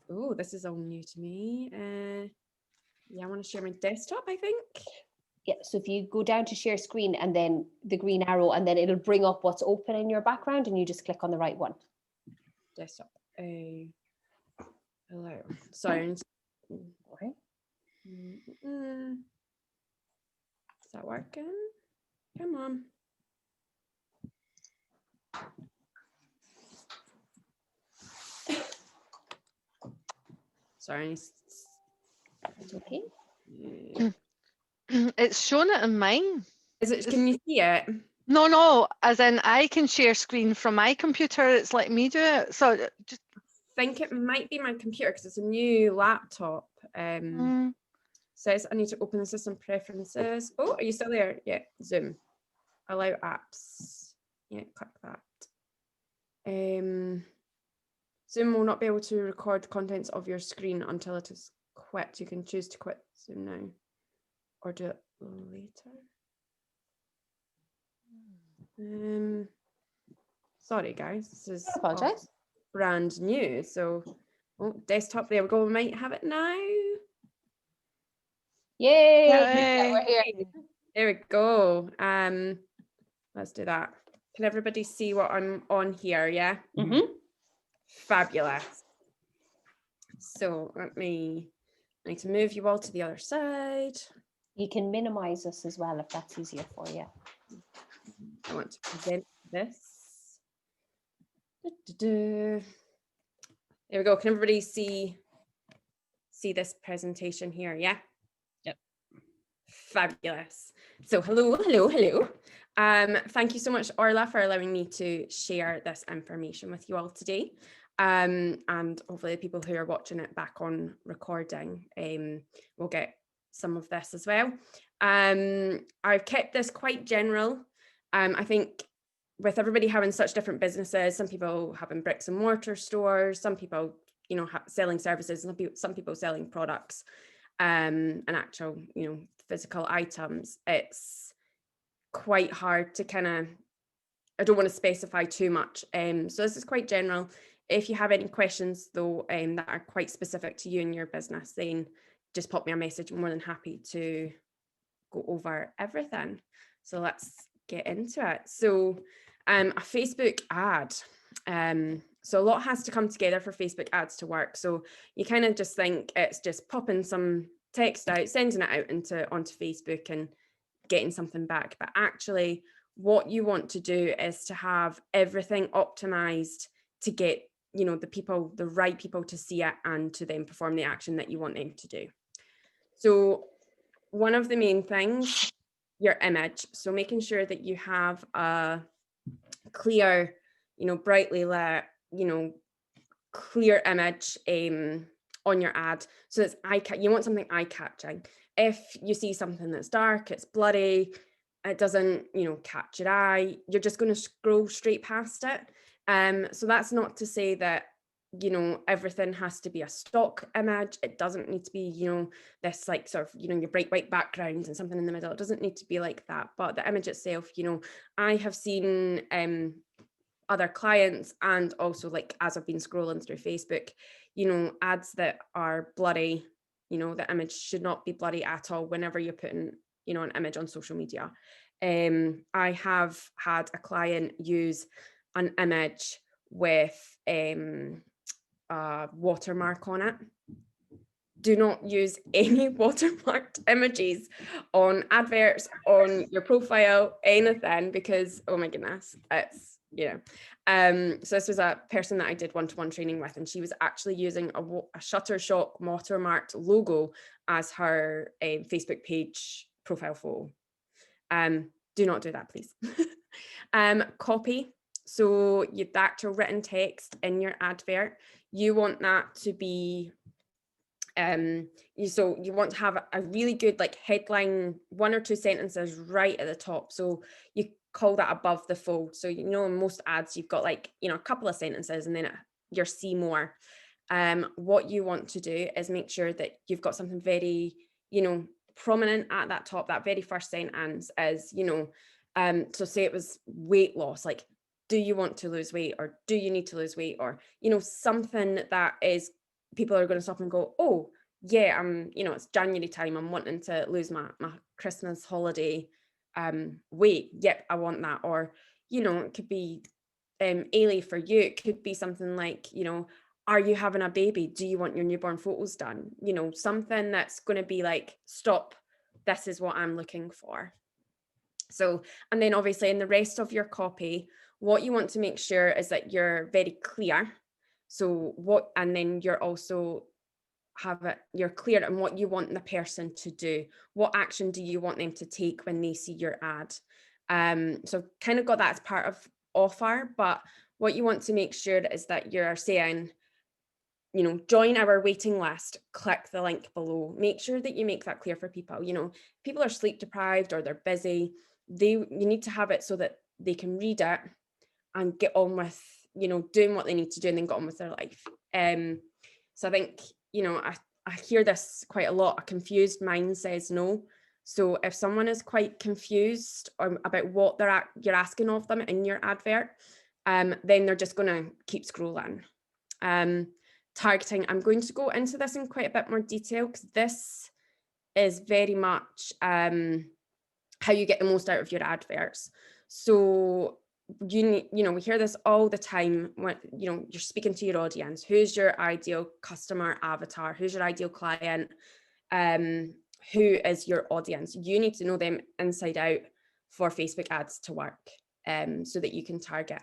Oh, this is all new to me. Yeah, I want to share my desktop, I think. Yeah, so if you go down to share screen and then the green arrow, and then it'll bring up what's open in your background, and you just click on the right one. Desktop. Hello. Sorry. Okay. Is that working? Come on. Sorry. It's okay. It's shown it in mine. Is it? Can you see it? No, as in I can share screen from my computer. It's letting me do it. So just think it might be my computer because it's a new laptop. Says I need to open the system preferences. Oh, are you still there? Yeah, Zoom. Allow apps. Yeah, click that. Zoom will not be able to record contents of your screen until it is quit. You can choose to quit Zoom now or do it later. Sorry guys, this is Apologize. Brand new. So desktop, there we go. We might have it now. Yay! Yay. We're here. There we go. Let's do that. Can everybody see what I'm on here? Yeah. Fabulous. So I need to move you all to the other side. You can minimize us as well if that's easier for you. I want to present this. There we go. Can everybody see this presentation here? Yeah. Yep. Fabulous. So hello. Thank you so much, Orla, for allowing me to share this information with you all today. And hopefully the people who are watching it back on recording will get some of this as well. I've kept this quite general. I think with everybody having such different businesses, some people having bricks and mortar stores, some people, selling services, and some people selling products and actual, physical items. It's quite hard to I don't want to specify too much. So this is quite general. If you have any questions though, that are quite specific to you and your business, then just pop me a message. I'm more than happy to go over everything. So let's get into it. So a Facebook ad. So a lot has to come together for Facebook ads to work. So you kind of just think it's just popping some text out, sending it out onto Facebook and getting something back. But actually what you want to do is to have everything optimized to get, the right people to see it and to then perform the action that you want them to do. So one of the main things, your image. So making sure that you have a clear, brightly lit, clear image on your ad. So it's you want something eye-catching. If you see something that's dark, it's bloody, it doesn't, catch your eye, you're just going to scroll straight past it. So that's not to say that, everything has to be a stock image. It doesn't need to be, this like sort of, your bright white background and something in the middle. It doesn't need to be like that. But the image itself, I have seen other clients and also like as I've been scrolling through Facebook, ads that are bloody, the image should not be bloody at all whenever you're putting, an image on social media. I have had a client use an image with a watermark on it. Do not use any watermarked images on adverts, on your profile, anything, because oh my goodness, it's so this was a person that I did one-to-one training with, and she was actually using a Shutterstock watermarked logo as her Facebook page profile photo. Do not do that, please. Copy. So the actual written text in your advert, you want that to be so you want to have a really good like headline, 1 or 2 sentences right at the top. So you call that above the fold. So in most ads you've got like a couple of sentences and then your see more. What you want to do is make sure that you've got something very prominent at that top. That very first sentence is so say it was weight loss, like do you want to lose weight, or do you need to lose weight, or, you know, something that is, people are going to stop and go, oh yeah, you know, it's January time, I'm wanting to lose my Christmas holiday weight. Yep, I want that. Or, you know, it could be Ailey, for you, it could be something like, you know, are you having a baby? Do you want your newborn photos done? You know, something that's going to be like, stop, this is what I'm looking for. So, and then obviously in the rest of your copy, what you want to make sure is that you're very clear. So what, and then you're also you're clear on what you want the person to do. What action do you want them to take when they see your ad? So kind of got that as part of offer, but what you want to make sure is that you're saying, you know, join our waiting list, click the link below. Make sure that you make that clear for people. You know, people are sleep deprived or they're busy. You need to have it so that they can read it and get on with, you know, doing what they need to do and then get on with their life. So I think, you know, I hear this quite a lot. A confused mind says no. So if someone is quite confused about what you're asking of them in your advert, then they're just going to keep scrolling. Targeting, I'm going to go into this in quite a bit more detail, because this is very much how you get the most out of your adverts. So you know, we hear this all the time when, you know, you're speaking to your audience. Who's your ideal customer avatar? Who's your ideal client? Who is your audience? You need to know them inside out for Facebook ads to work, so that you can target.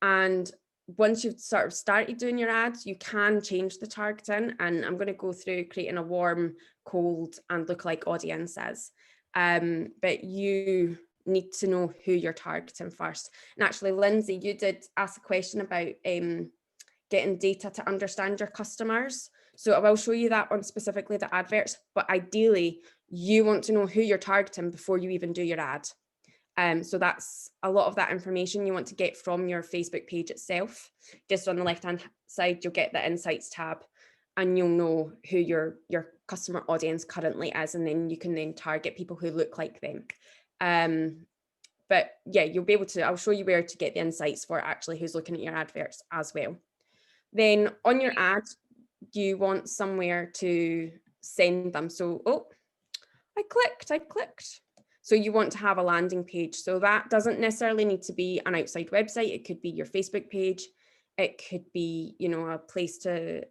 And once you've sort of started doing your ads, you can change the targeting. And I'm going to go through creating a warm, cold, and lookalike audiences. But you need to know who you're targeting first. And actually, Lindsay, you did ask a question about getting data to understand your customers. So I will show you that on specifically the adverts, but ideally you want to know who you're targeting before you even do your ad. So that's a lot of that information you want to get from your Facebook page itself. Just on the left-hand side, you'll get the Insights tab, and you'll know who your customer audience currently is, and then you can then target people who look like them. But yeah, you'll be able to, I'll show you where to get the insights for actually who's looking at your adverts as well. Then on your ad, you want somewhere to send them. So, oh, I clicked. So you want to have a landing page. So that doesn't necessarily need to be an outside website. It could be your Facebook page. It could be, you know, a place to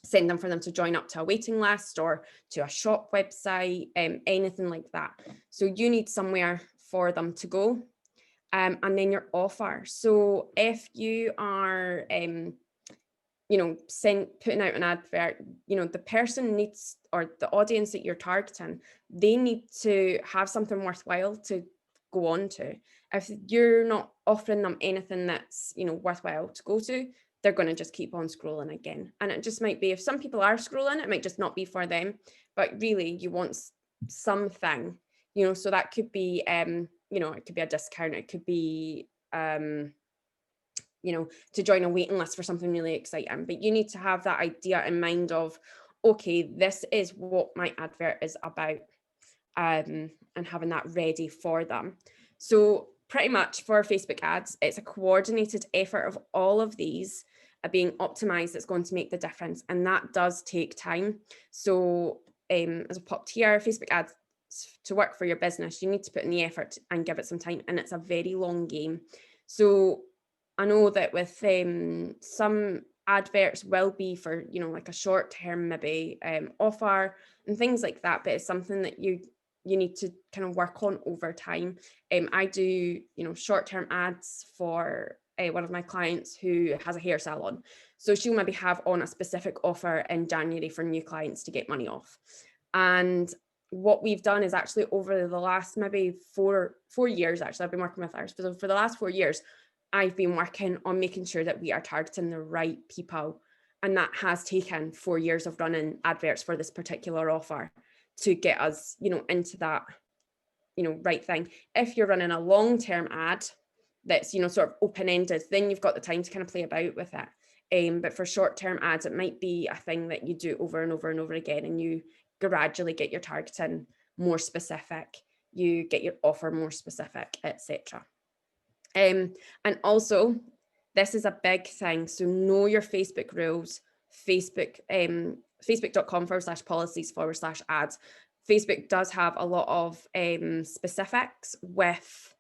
send them for them to join up to a waiting list or to a shop website, anything like that. So you need somewhere for them to go. And then your offer. So if you are, you know, putting out an advert, you know, the person needs, or the audience that you're targeting, they need to have something worthwhile to go on to. If you're not offering them anything that's, you know, worthwhile to go to, they're going to just keep on scrolling again. And it just might be, if some people are scrolling, it might just not be for them, but really you want something, you know, so that could be, you know, it could be a discount, it could be, you know, to join a waiting list for something really exciting. But you need to have that idea in mind of, okay, this is what my advert is about, and having that ready for them. So pretty much for Facebook ads, it's a coordinated effort of all of these being optimized that's going to make the difference. And that does take time. So as I popped here, Facebook ads, to work for your business, you need to put in the effort and give it some time. And it's a very long game. So I know that with some adverts will be for, you know, like a short term maybe offer and things like that, but it's something that you need to kind of work on over time. I do, you know, short term ads for one of my clients who has a hair salon. So she'll maybe have on a specific offer in January for new clients to get money off. And what we've done is actually over the last maybe four years, actually, I've been working with her. So for the last 4 years, I've been working on making sure that we are targeting the right people. And that has taken 4 years of running adverts for this particular offer to get us, you know, into that, you know, right thing. If you're running a long-term ad that's, you know, sort of open-ended, then you've got the time to kind of play about with it. But for short-term ads, it might be a thing that you do over and over and over again, and you gradually get your targeting more specific, you get your offer more specific, etc. And also, this is a big thing. So know your Facebook rules. Facebook.com/policies/ads. Facebook does have a lot of specifics with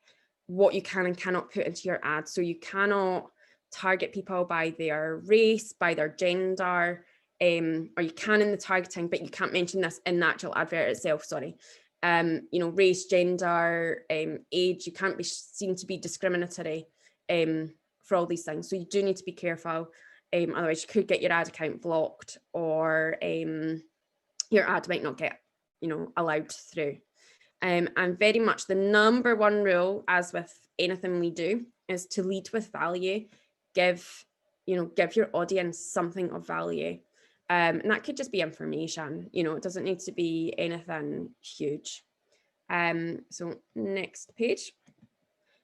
what you can and cannot put into your ad. So you cannot target people by their race, by their gender, or you can in the targeting, but you can't mention this in the actual advert itself, sorry. Race, gender, age, you can't be seen to be discriminatory for all these things. So you do need to be careful. Otherwise you could get your ad account blocked, or your ad might not get, allowed through. And very much the number one rule, as with anything we do, is to lead with value. Give your audience something of value. And that could just be information, it doesn't need to be anything huge. So next page.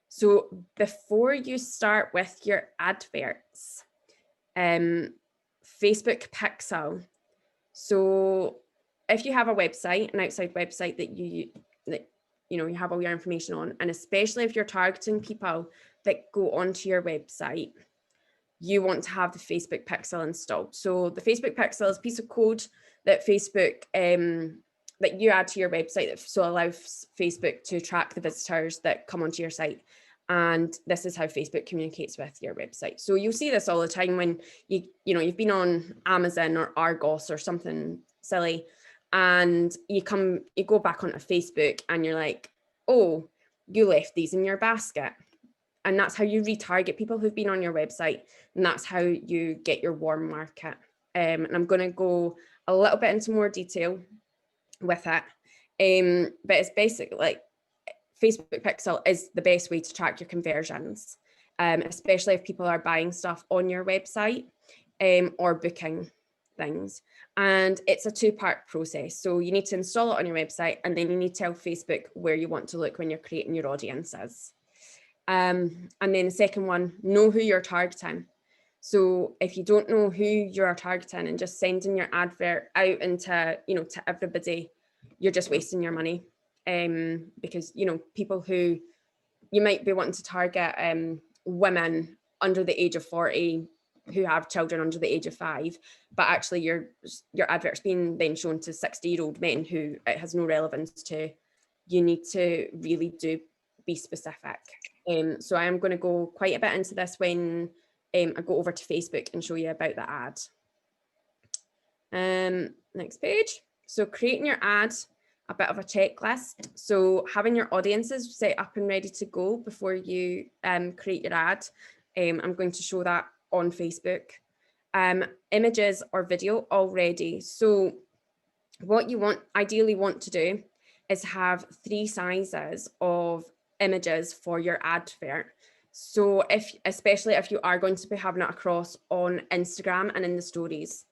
So before you start with your adverts, Facebook pixel. So if you have a website, an outside website that you have all your information on, and especially if you're targeting people that go onto your website, you want to have the Facebook pixel installed. So the Facebook pixel is a piece of code that Facebook that you add to your website that so allows Facebook to track the visitors that come onto your site. And this is how Facebook communicates with your website. So you'll see this all the time when you've been on Amazon or Argos or something silly, and you go back onto Facebook and you're like, oh, you left these in your basket. And that's how you retarget people who've been on your website. And that's how you get your warm market. And I'm going to go a little bit into more detail with it. But it's basically like Facebook Pixel is the best way to track your conversions, especially if people are buying stuff on your website or booking things. And it's a two-part process. So you need to install it on your website, and then you need to tell Facebook where you want to look when you're creating your audiences. And then the second one, know who you're targeting. So if you don't know who you are targeting and just sending your advert out into, to everybody, you're just wasting your money. Because, people who you might be wanting to target women under the age of 40 who have children under the age of 5, but actually your advert's being then shown to 60-year-old men who it has no relevance to. You need to really be specific. So I am going to go quite a bit into this when I go over to Facebook and show you about the ad. Next page. So creating your ad, a bit of a checklist. So having your audiences set up and ready to go before you create your ad. I'm going to show that on Facebook. Images or video already. So what you ideally want to do is have 3 sizes of images for your advert. So especially if you are going to be having it across on Instagram and in the stories.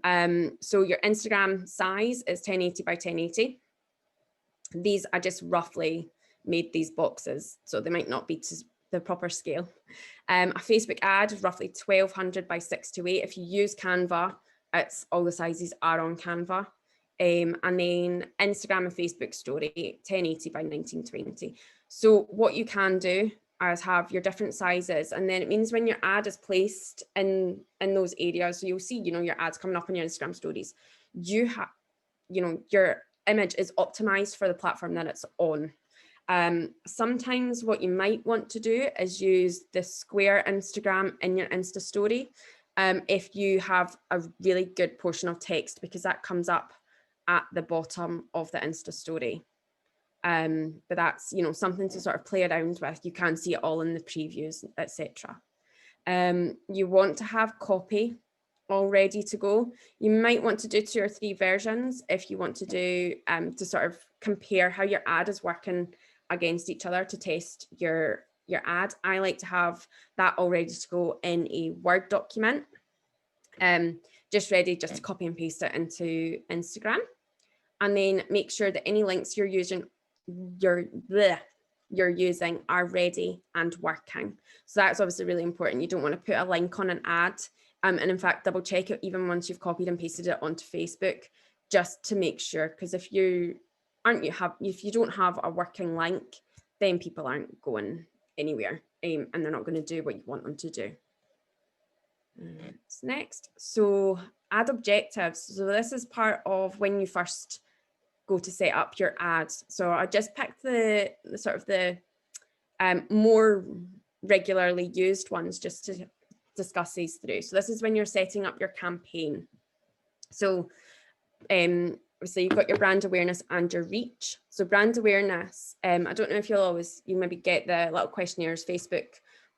So your Instagram size is 1080 by 1080. These I just roughly made these boxes, so they might not be to the proper scale. A Facebook ad is roughly 1200 by 628. If you use Canva, all the sizes are on Canva. And then Instagram and Facebook story, 1080 by 1920. So what you can do is have your different sizes, and then it means when your ad is placed in those areas, so you'll see, your ads coming up on your Instagram stories, you have, your image is optimized for the platform that it's on. Sometimes what you might want to do is use the square Instagram in your Insta story if you have a really good portion of text, because that comes up at the bottom of the Insta story. But that's, something to sort of play around with. You can see it all in the previews, etc. You want to have copy all ready to go. You might want to do 2 or 3 versions if you want to do to sort of compare how your ad is working against each other to test your ad. I like to have that all ready to go in a Word document, just ready just to copy and paste it into Instagram. And then make sure that any links you're using are ready and working. So that's obviously really important. You don't want to put a link on an ad, and in fact double check it even once you've copied and pasted it onto Facebook, just to make sure, because if you don't have a working link, then people aren't going anywhere. and they're not going to do what you want them to do. What's next? So ad objectives. So this is part of when you first go to set up your ads. So I just picked the sort of the more regularly used ones just to discuss these through. So this is when you're setting up your campaign. So obviously you've got your brand awareness and your reach. So brand awareness, I don't know if you maybe get the little questionnaires Facebook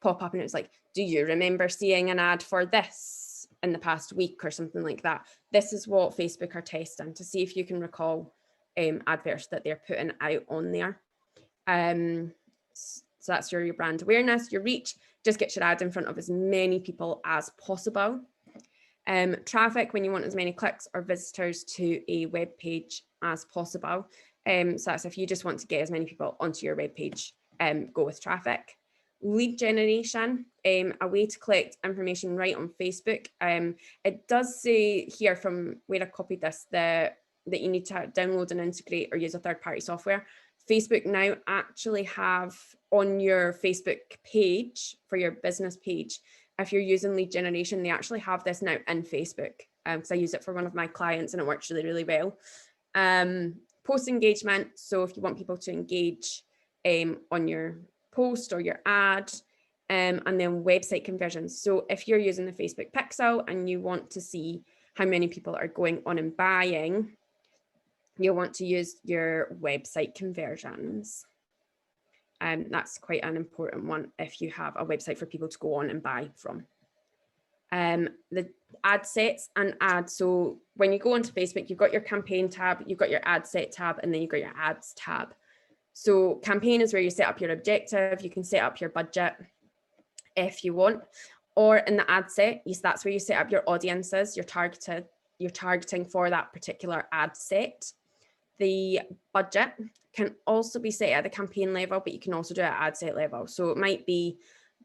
pop up and it's like, do you remember seeing an ad for this in the past week or something like that? This is what Facebook are testing to see if you can recall adverts that they're putting out on there. So that's your brand awareness. Your reach, just get your ad in front of as many people as possible. Traffic, when you want as many clicks or visitors to a web page as possible. So that's if you just want to get as many people onto your web page, go with traffic. Lead generation, a way to collect information right on Facebook. It does say here from where I copied this that you need to download and integrate or use a third-party software. Facebook now actually have on your Facebook page for your business page, if you're using lead generation, they actually have this now in Facebook because I use it for one of my clients and it works really, really well. Post engagement. So if you want people to engage on your post or your ad, and then website conversions. So if you're using the Facebook pixel and you want to see how many people are going on and buying, you'll want to use your website conversions. That's quite an important one if you have a website for people to go on and buy from. The ad sets and ads. So when you go onto Facebook, you've got your campaign tab, you've got your ad set tab, and then you've got your ads tab. So campaign is where you set up your objective. You can set up your budget if you want, or in the ad set, that's where you set up your audiences, your targeting for that particular ad set. The budget can also be set at the campaign level, but you can also do it at ad set level. So it might be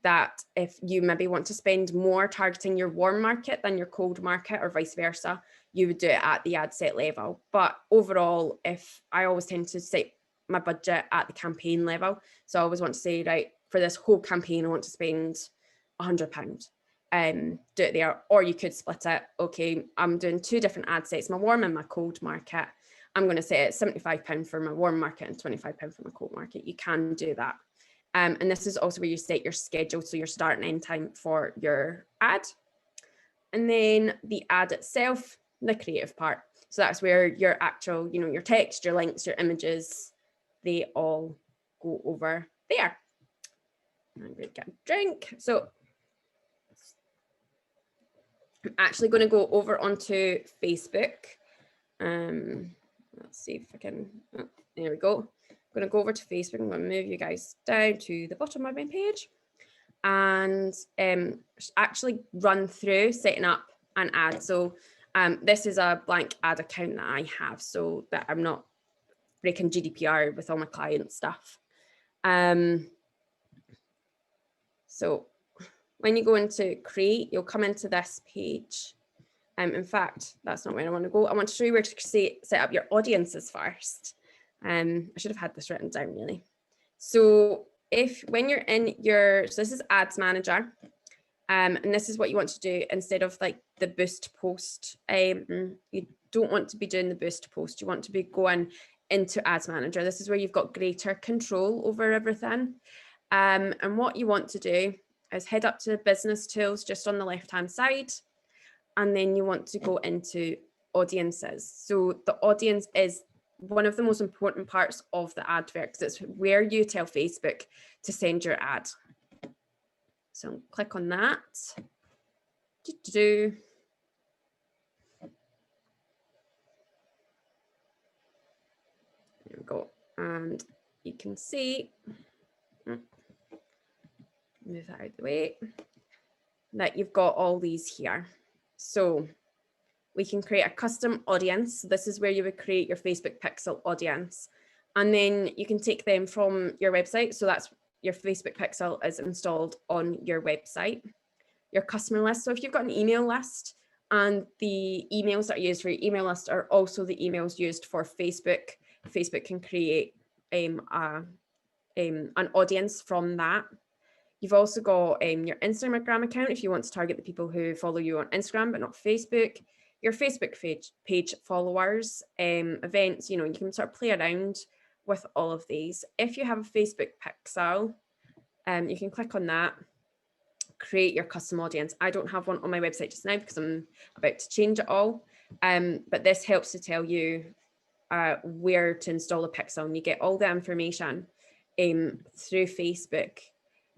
that if you maybe want to spend more targeting your warm market than your cold market or vice versa, you would do it at the ad set level. But overall, if I always tend to set my budget at the campaign level. So I always want to say, right, for this whole campaign, I want to spend £100. Do it there, or you could split it. Okay, I'm doing 2 different ad sets, my warm and my cold market. I'm going to set it £75 for my warm market and £25 for my cold market. You can do that. And this is also where you set your schedule, so your start and end time for your ad. And then the ad itself, the creative part. So that's where your actual, your text, your links, your images, they all go over there. I'm going to get a drink. So I'm actually going to go over onto Facebook. Let's see if I can, there we go. I'm going to go over to Facebook. I'm going to move you guys down to the bottom of my page and actually run through setting up an ad. So this is a blank ad account that I have so that I'm not breaking GDPR with all my client stuff. So when you go into create, you'll come into this page. In fact, that's not where I want to go. I want to show you where to set up your audiences first. I should have had this written down really. So when you're in so this is Ads Manager, and this is what you want to do instead of like the boost post. You don't want to be doing the boost post. You want to be going into Ads Manager. This is where you've got greater control over everything. And what you want to do is head up to business tools just on the left-hand side. And then you want to go into audiences. So the audience is one of the most important parts of the advert because it's where you tell Facebook to send your ad. So click on that. There we go. And you can see, move that out of the way, that you've got all these here. So we can create a custom audience. This is where you would create your Facebook pixel audience. And then you can take them from your website. So that's your Facebook pixel is installed on your website. Your customer list. So if you've got an email list and the emails that are used for your email list are also the emails used for Facebook, Facebook can create an audience from that. You've also got your Instagram account if you want to target the people who follow you on Instagram, but not Facebook. Your Facebook page followers, events, you can sort of play around with all of these. If you have a Facebook pixel, you can click on that, create your custom audience. I don't have one on my website just now because I'm about to change it all. But this helps to tell you where to install a pixel, and you get all the information through Facebook.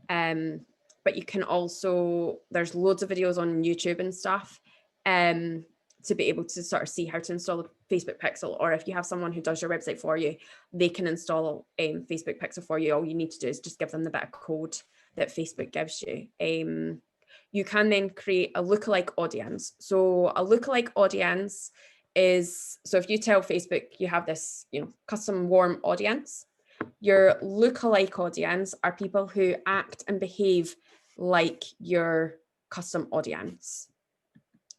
But you can also, there's loads of videos on YouTube and stuff to be able to sort of see how to install a Facebook pixel, or if you have someone who does your website for you, they can install a Facebook pixel for you. All you need to do is just give them the bit of code that Facebook gives you. You can then create a lookalike audience. So a lookalike audience is, so if you tell Facebook you have this, custom warm audience, your lookalike audience are people who act and behave like your custom audience.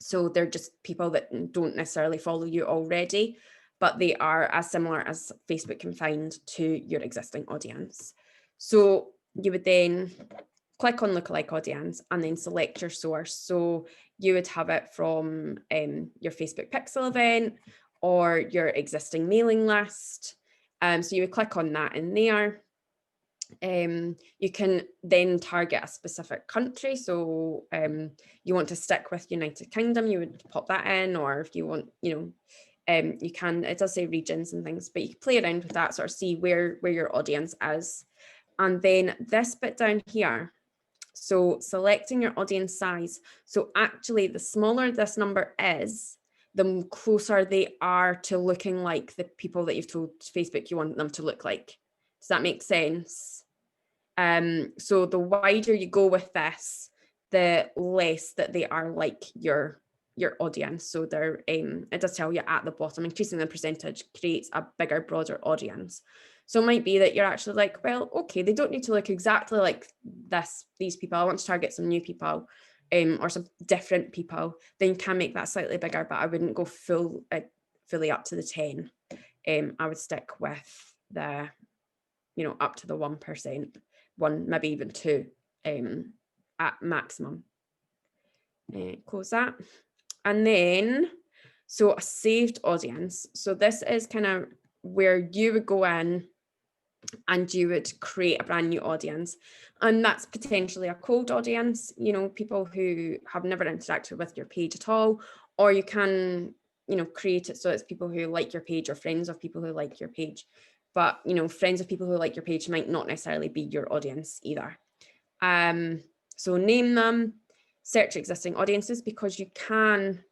So they're just people that don't necessarily follow you already, but they are as similar as Facebook can find to your existing audience. So you would then click on lookalike audience and then select your source. So you would have it from your Facebook Pixel event or your existing mailing list. So you would click on that in there. You can then target a specific country. So you want to stick with United Kingdom, you would pop that in, or if you want, you can, it does say regions and things, but you can play around with that, sort of see where your audience is. And then this bit down here, so selecting your audience size. So actually, the smaller this number is, the closer they are to looking like the people that you've told Facebook you want them to look like. Does that make sense? So the wider you go with this, the less that they are like your audience. So they're it does tell you at the bottom, increasing the percentage creates a bigger, broader audience. So it might be that you're actually like, well, okay, they don't need to look exactly like these people. I want to target some new people or some different people. Then you can make that slightly bigger, but I wouldn't go fully up to the 10. I would stick with the, up to the 1%, 1, maybe even 2 at maximum. Close that. And then, so a saved audience. So this is kind of where you would go in and you would create a brand new audience. And that's potentially a cold audience, people who have never interacted with your page at all, or you can, create it so it's people who like your page or friends of people who like your page. But, friends of people who like your page might not necessarily be your audience either. So name them, search existing audiences, because you can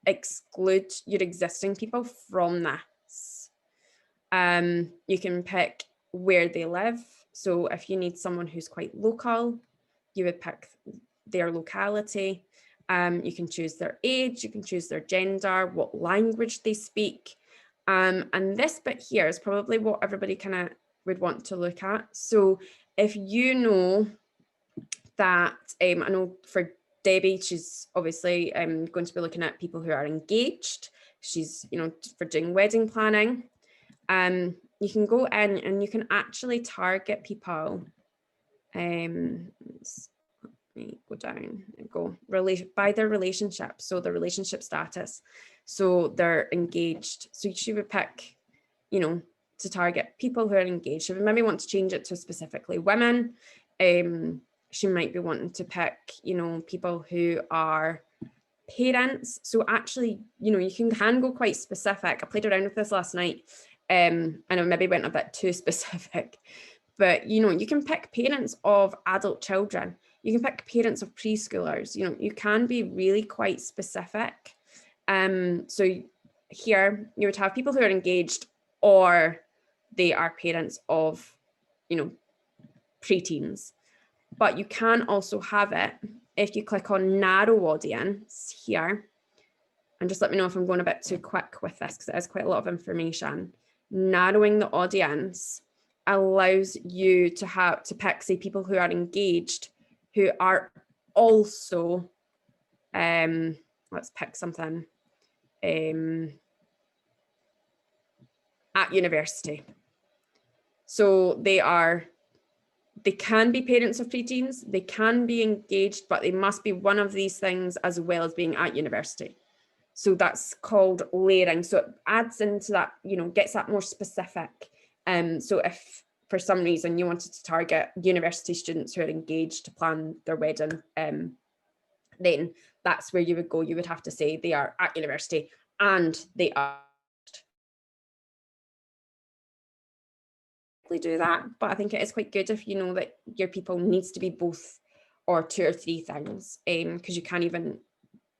exclude your existing people from this. You can pick where they live. So if you need someone who's quite local, you would pick their locality. You can choose their age, you can choose their gender, what language they speak. And this bit here is probably what everybody kind of would want to look at. So if you know that, I know for Debbie, she's obviously going to be looking at people who are engaged. She's, for doing wedding planning. You can go in and you can actually target people. Let me go down and go by their relationship. So the relationship status. So they're engaged. So she would pick, to target people who are engaged. She would maybe want to change it to specifically women. She might be wanting to pick, people who are parents. So actually, you can go quite specific. I played around with this last night. And I maybe went a bit too specific, but you can pick parents of adult children. You can pick parents of preschoolers. You can be really quite specific. So here you would have people who are engaged, or they are parents of, preteens. But you can also have it if you click on narrow audience here. And just let me know if I'm going a bit too quick with this, because it is quite a lot of information. Narrowing the audience allows you to pick, say, people who are engaged, who are also, let's pick something, at university. So they are they can be parents of preteens, they can be engaged, but they must be one of these things as well as being at university. So that's called layering. So it adds into that, gets that more specific. So if for some reason you wanted to target university students who are engaged to plan their wedding, then that's where you would go. You would have to say they are at university and they are. Do that, but I think it is quite good if you know that your people needs to be both or 2 or 3 things, because you can't even,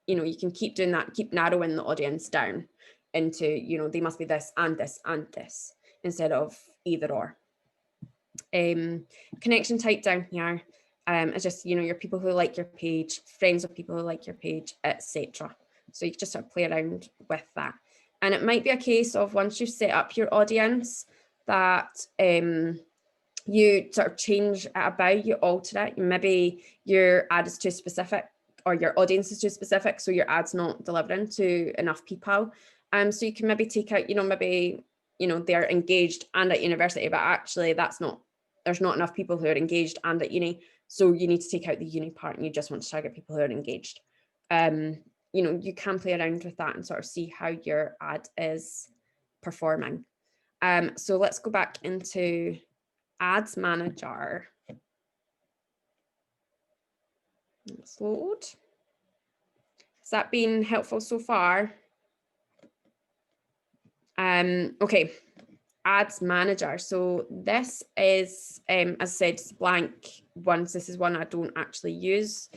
you can keep doing that, keep narrowing the audience down into, they must be this and this and this instead of either or. Connection type down here is just, your people who like your page, friends of people who like your page, etc. So you just sort of play around with that. And it might be a case of once you've set up your audience that you sort of change it about, you alter it. Maybe your ad is too specific or your audience is too specific, so your ad's not delivering to enough people. So you can maybe take out, maybe, they're engaged and at university, but actually there's not enough people who are engaged and at uni. So you need to take out the uni part and you just want to target people who are engaged. You can play around with that and sort of see how your ad is performing. So let's go back into Ads Manager. Let's load. Has that been helpful so far? Okay, Ads Manager. So this is, as I said, it's blank once. This is one I don't actually use.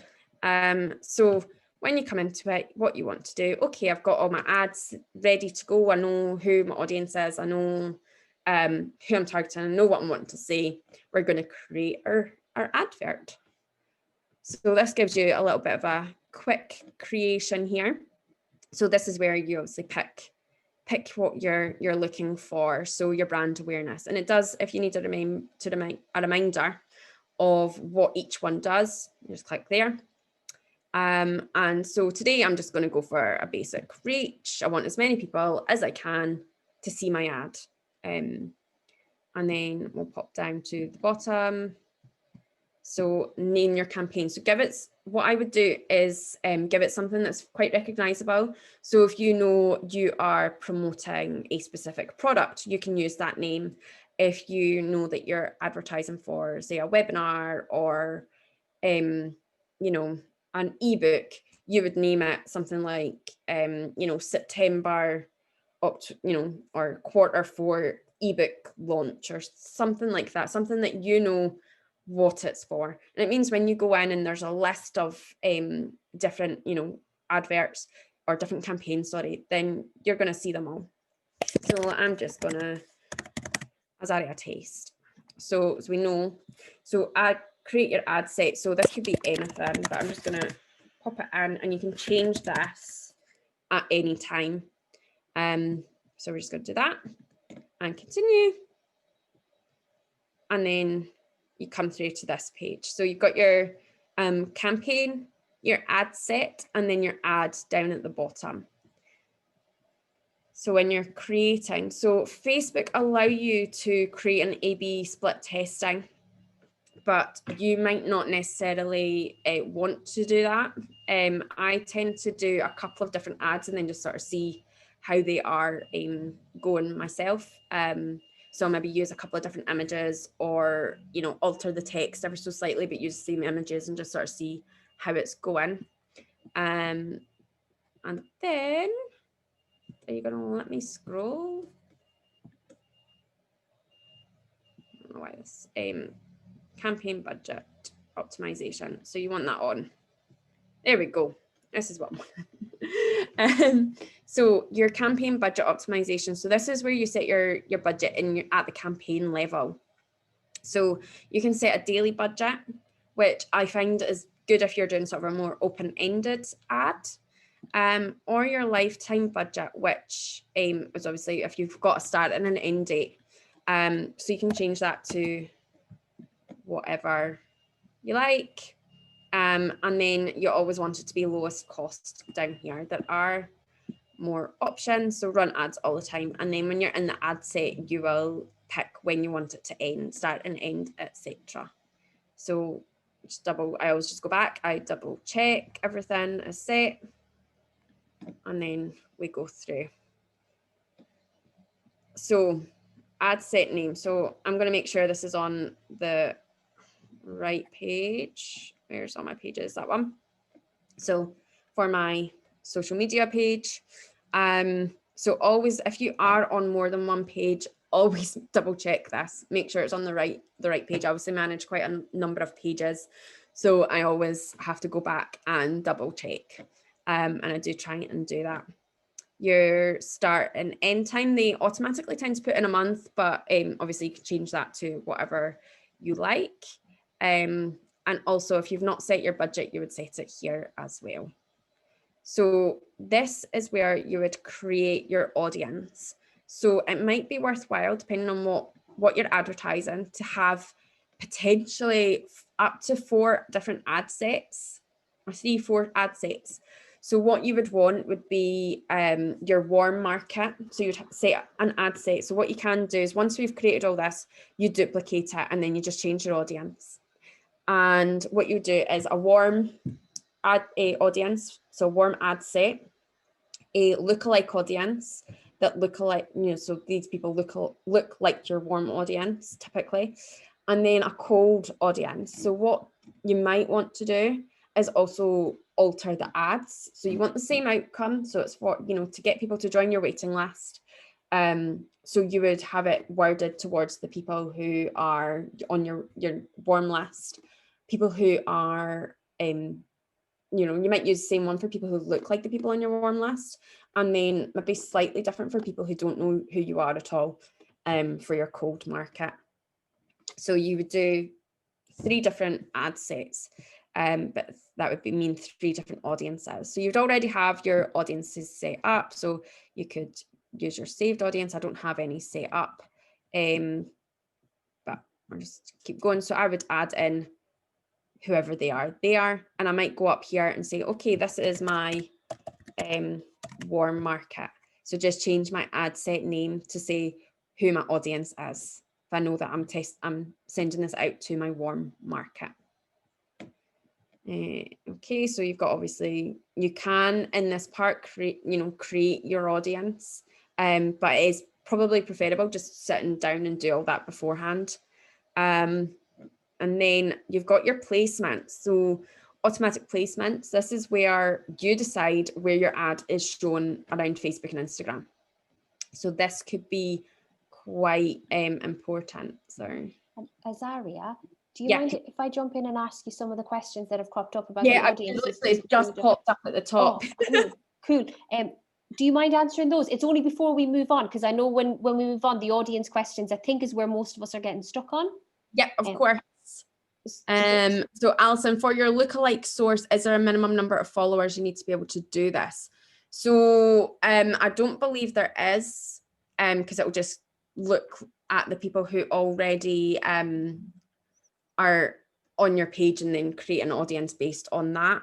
So when you come into it, what you want to do, okay, I've got all my ads ready to go. I know who my audience is. I know who I'm targeting. I know what I'm wanting to say. We're going to create our advert. So this gives you a little bit of a quick creation here. So this is where you obviously pick what you're looking for. So your brand awareness, and it does, if you need a reminder of what each one does, you just click there. And so today I'm just going to go for a basic reach. I want as many people as I can to see my ad. And then we'll pop down to the bottom. So name your campaign. So what I would do is give it something that's quite recognizable. So if you know you are promoting a specific product, you can use that name. If you know that you're advertising for, say, a webinar or, an ebook, you would name it something like, September, up to, or Q4 ebook launch or something like that, something that what it's for. And it means when you go in and there's a list of different, adverts or different campaigns, then you're going to see them all. So I'm just going to, as a taste. So as we know, so create your ad set. So this could be anything, but I'm just going to pop it in and you can change this at any time. So we're just going to do that and continue. And then you come through to this page. So you've got your campaign, your ad set, and then your ad down at the bottom. So when you're creating, so Facebook allow you to create an A/B split testing, but you might not necessarily want to do that. I tend to do a couple of different ads and then just sort of see how they are going myself. So maybe use a couple of different images or, alter the text ever so slightly, but use the same images and just sort of see how it's going. And then, are you going to let me scroll? I don't know why this, campaign budget optimization. So you want that on. There we go. This is what so your campaign budget optimization. So this is where you set your budget at the campaign level. So you can set a daily budget, which I find is good if you're doing sort of a more open-ended ad, or your lifetime budget, which is obviously if you've got a start and an end date. So you can change that to whatever you like. And then you always want it to be lowest cost down here. There are more options, so run ads all the time. And then when you're in the ad set, you will pick when you want it to end, start and end, etc. So I always just go back, I double check everything is set, and then we go through. So add set name. So I'm going to make sure this is on the right page. Where's all my pages? That one. So for my social media page, so always, if you are on more than one page, always double check this, make sure it's on the right page. I obviously manage quite a number of pages, so I always have to go back and double check, and I do try and do that. Your start and end time, they automatically tend to put in a month, but obviously you can change that to whatever you like. And also, if you've not set your budget, you would set it here as well. So this is where you would create your audience. So it might be worthwhile, depending on what you're advertising, to have potentially up to 4 different ad sets, or 3-4 ad sets. So what you would want would be your warm market. So you'd set an ad set. So what you can do is, once we've created all this, you duplicate it and then you just change your audience. And what you do is a warm ad audience, so warm ad set, a lookalike audience that look alike, so these people look like your warm audience typically, and then a cold audience. So what you might want to do is also alter the ads. So you want the same outcome. So it's for, to get people to join your waiting list. So you would have it worded towards the people who are on your warm list, people who are, you might use the same one for people who look like the people on your warm list, and then maybe slightly different for people who don't know who you are at all, for your cold market. So you would do 3 different ad sets, but that would mean 3 different audiences. So you'd already have your audiences set up, so you could use your saved audience. I don't have any set up, but I'll just keep going. So I would add in whoever they are, and I might go up here and say, okay, this is my warm market. So just change my ad set name to say who my audience is, if I know that I'm sending this out to my warm market. Okay, so you've got, obviously you can in this part create your audience, but it is probably preferable just sitting down and do all that beforehand. And then you've got your placements. So automatic placements, this is where you decide where your ad is shown around Facebook and Instagram. So this could be quite important. So Azaria, do you mind if I jump in and ask you some of the questions that have cropped up about the audience? It's just popped up at the top. Oh, cool. Do you mind answering those? It's only before we move on, because I know when we move on, the audience questions, I think, is where most of us are getting stuck on. Yeah, of course. So Alison, for your lookalike source, is there a minimum number of followers you need to be able to do this? So I don't believe there is, because it will just look at the people who already are on your page and then create an audience based on that.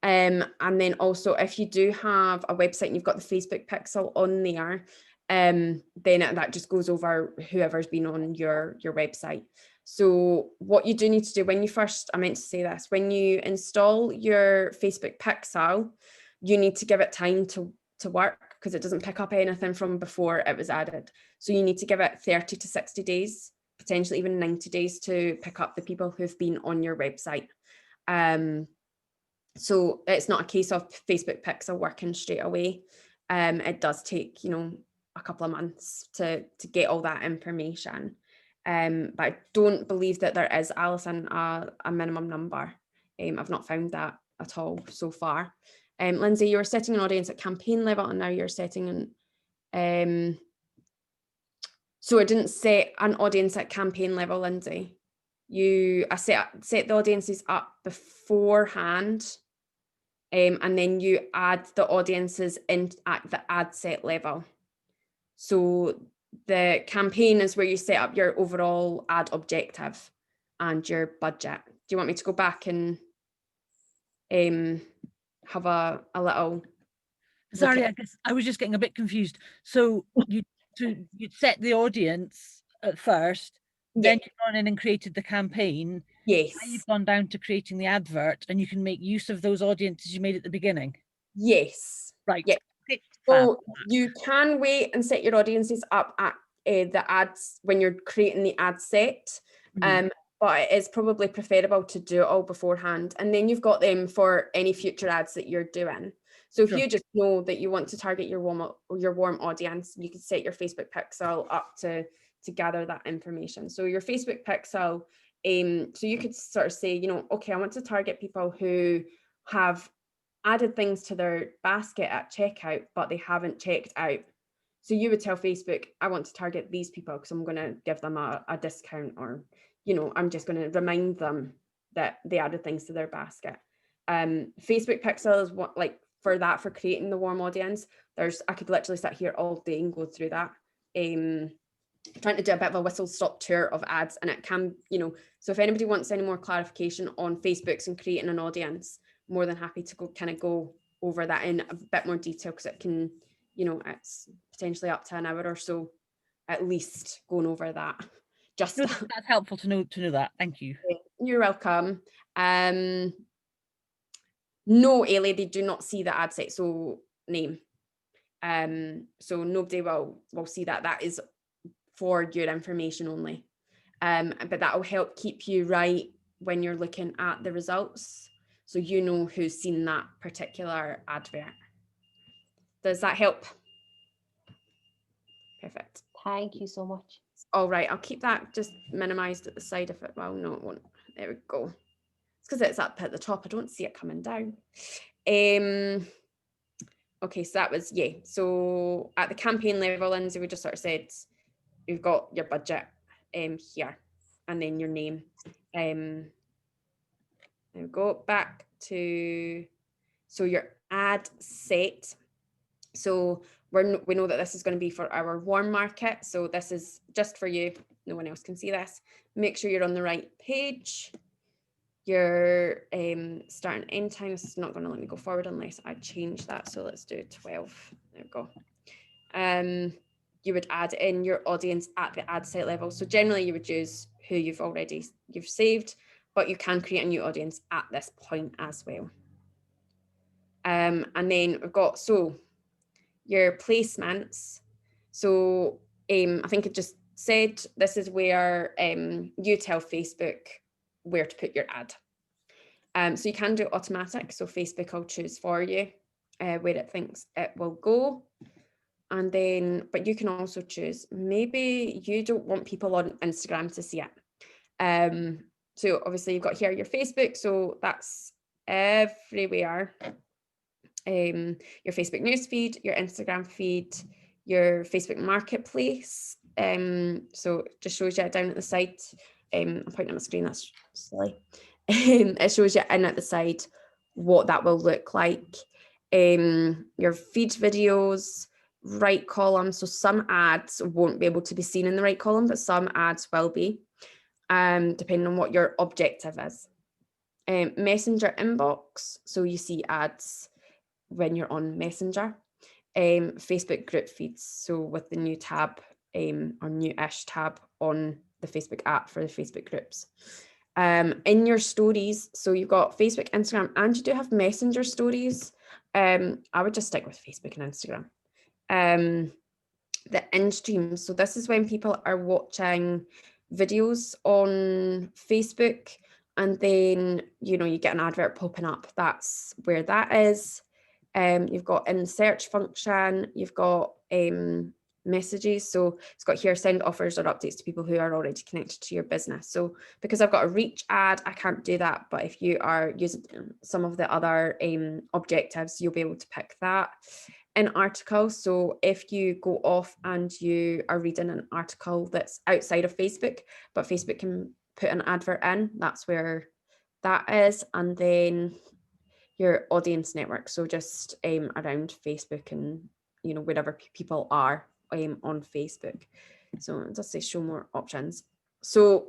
And then also, if you do have a website and you've got the Facebook pixel on there, then that just goes over whoever's been on your website. So what you do need to do when you first, I meant to say this, when you install your Facebook pixel, you need to give it time to work, because it doesn't pick up anything from before it was added. So you need to give it 30 to 60 days, potentially even 90 days to pick up the people who've been on your website. So it's not a case of Facebook pixel working straight away. It does take, a couple of months to get all that information. But I don't believe that there is, Alison, a minimum number. I've not found that at all so far. Lindsay, you were setting an audience at campaign level, and now you're setting an so I didn't set an audience at campaign level, Lindsay. I set the audiences up beforehand, and then you add the audiences in at the ad set level. So the campaign is where you set up your overall ad objective and your budget. Do you want me to go back and have a little? Sorry, I guess I was just getting a bit confused. So you'd set the audience at first, then you'd gone in and created the campaign, Yes. Now you've gone down to creating the advert, and you can make use of those audiences you made at the beginning. Yes. Right. Yeah. Okay, fab. So you can wait and set your audiences up at the ads when you're creating the ad set. Mhm. But it is probably preferable to do it all beforehand. And then you've got them for any future ads that you're doing. So if Sure. you just know that you want to target your warm audience, you can set your Facebook pixel up to gather that information. So your Facebook pixel, so you could sort of say, you know, okay, I want to target people who have added things to their basket at checkout, but they haven't checked out. So you would tell Facebook, I want to target these people because I'm going to give them a discount, or, you know, I'm just going to remind them that they added things to their basket. Facebook pixel is what, like, for that, for creating the warm audience, I could literally sit here all day and go through that. Trying to do a bit of a whistle stop tour of ads, and it can, you know, so if anybody wants any more clarification on Facebook's and creating an audience, more than happy to go over that in a bit more detail, because it can, you know, it's potentially up to an hour or so at least going over that. Just No, that's helpful to know that. Thank you. You're welcome. No, Ellie, they do not see the ad set, so name. So nobody will see that. That is for your information only. But that will help keep you right when you're looking at the results, so you know who's seen that particular advert. Does that help? Perfect. Thank you so much. All right, I'll keep that just minimized at the side of it. Well, no, it won't. There we go. It's because it's up at the top. I don't see it coming down. Okay, so that was, yeah. So at the campaign level, Lindsay, we just sort of said, you've got your budget here, and then your name. Now go back to, so your ad set. So we know that this is going to be for our warm market. So this is just for you. No one else can see this. Make sure you're on the right page. Your start and end time. This is not going to let me go forward unless I change that. So let's do 12. There we go. You would add in your audience at the ad set level. So generally you would use who you've saved, but you can create a new audience at this point as well. And then we've got, so your placements. So I think it just said, this is where you tell Facebook where to put your ad. So you can do automatic. So Facebook will choose for you where it thinks it will go. And then, but you can also choose, maybe you don't want people on Instagram to see it. So obviously you've got here your Facebook, so that's everywhere. Your Facebook newsfeed, your Instagram feed, your Facebook marketplace. So it just shows you down at the side. I'm pointing at my screen, that's silly. It shows you in at the side what that will look like. Your feed videos, right column. So some ads won't be able to be seen in the right column, but some ads will be, depending on what your objective is. Messenger inbox. So you see ads when you're on Messenger. Facebook group feeds. So with the new tab, or new-ish tab on the Facebook app for the Facebook groups. In your stories, so you've got Facebook, Instagram, and you do have Messenger stories. I would just stick with Facebook and Instagram. The in-stream, so this is when people are watching videos on Facebook, and then, you know, you get an advert popping up. That's where that is. You've got in search function, you've got messages. So it's got here, send offers or updates to people who are already connected to your business. So because I've got a reach ad, I can't do that. But if you are using some of the other objectives, you'll be able to pick that. In articles, so if you go off and you are reading an article that's outside of Facebook, but Facebook can put an advert in, that's where that is. And then your audience network, so just around Facebook and, you know, wherever people are on Facebook. So it does say show more options. So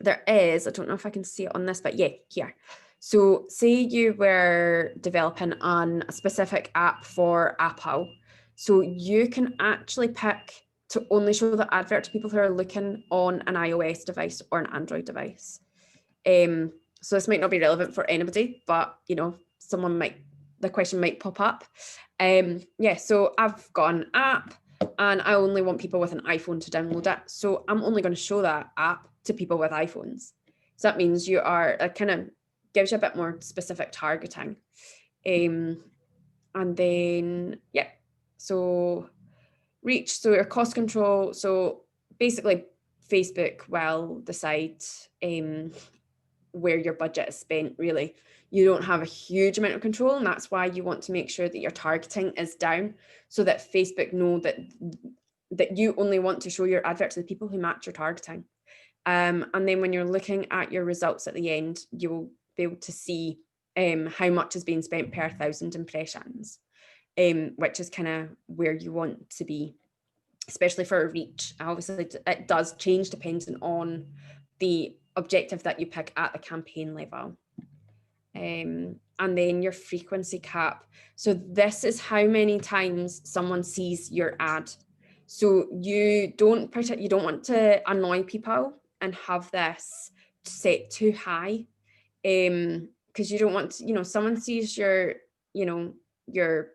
there is, I don't know if I can see it on this, but yeah, here. So say you were developing on a specific app for Apple. So you can actually pick to only show the advert to people who are looking on an iOS device or an Android device. So this might not be relevant for anybody, but you know, the question might pop up. Yeah, so I've got an app and I only want people with an iPhone to download it. So I'm only going to show that app to people with iPhones. So that means you are, it kind of gives you a bit more specific targeting. And then, yeah, so reach, so your cost control. So basically Facebook will decide where your budget is spent, really. You don't have a huge amount of control, and that's why you want to make sure that your targeting is down so that Facebook know that you only want to show your advert to the people who match your targeting. And then when you're looking at your results at the end, you'll be able to see how much is being spent per 1,000 impressions, which is kind of where you want to be, especially for a reach. Obviously, it does change depending on the objective that you pick at the campaign level. And then your frequency cap. So this is how many times someone sees your ad. So you don't want to annoy people and have this set too high, because you don't want to, you know, someone sees your, you know, your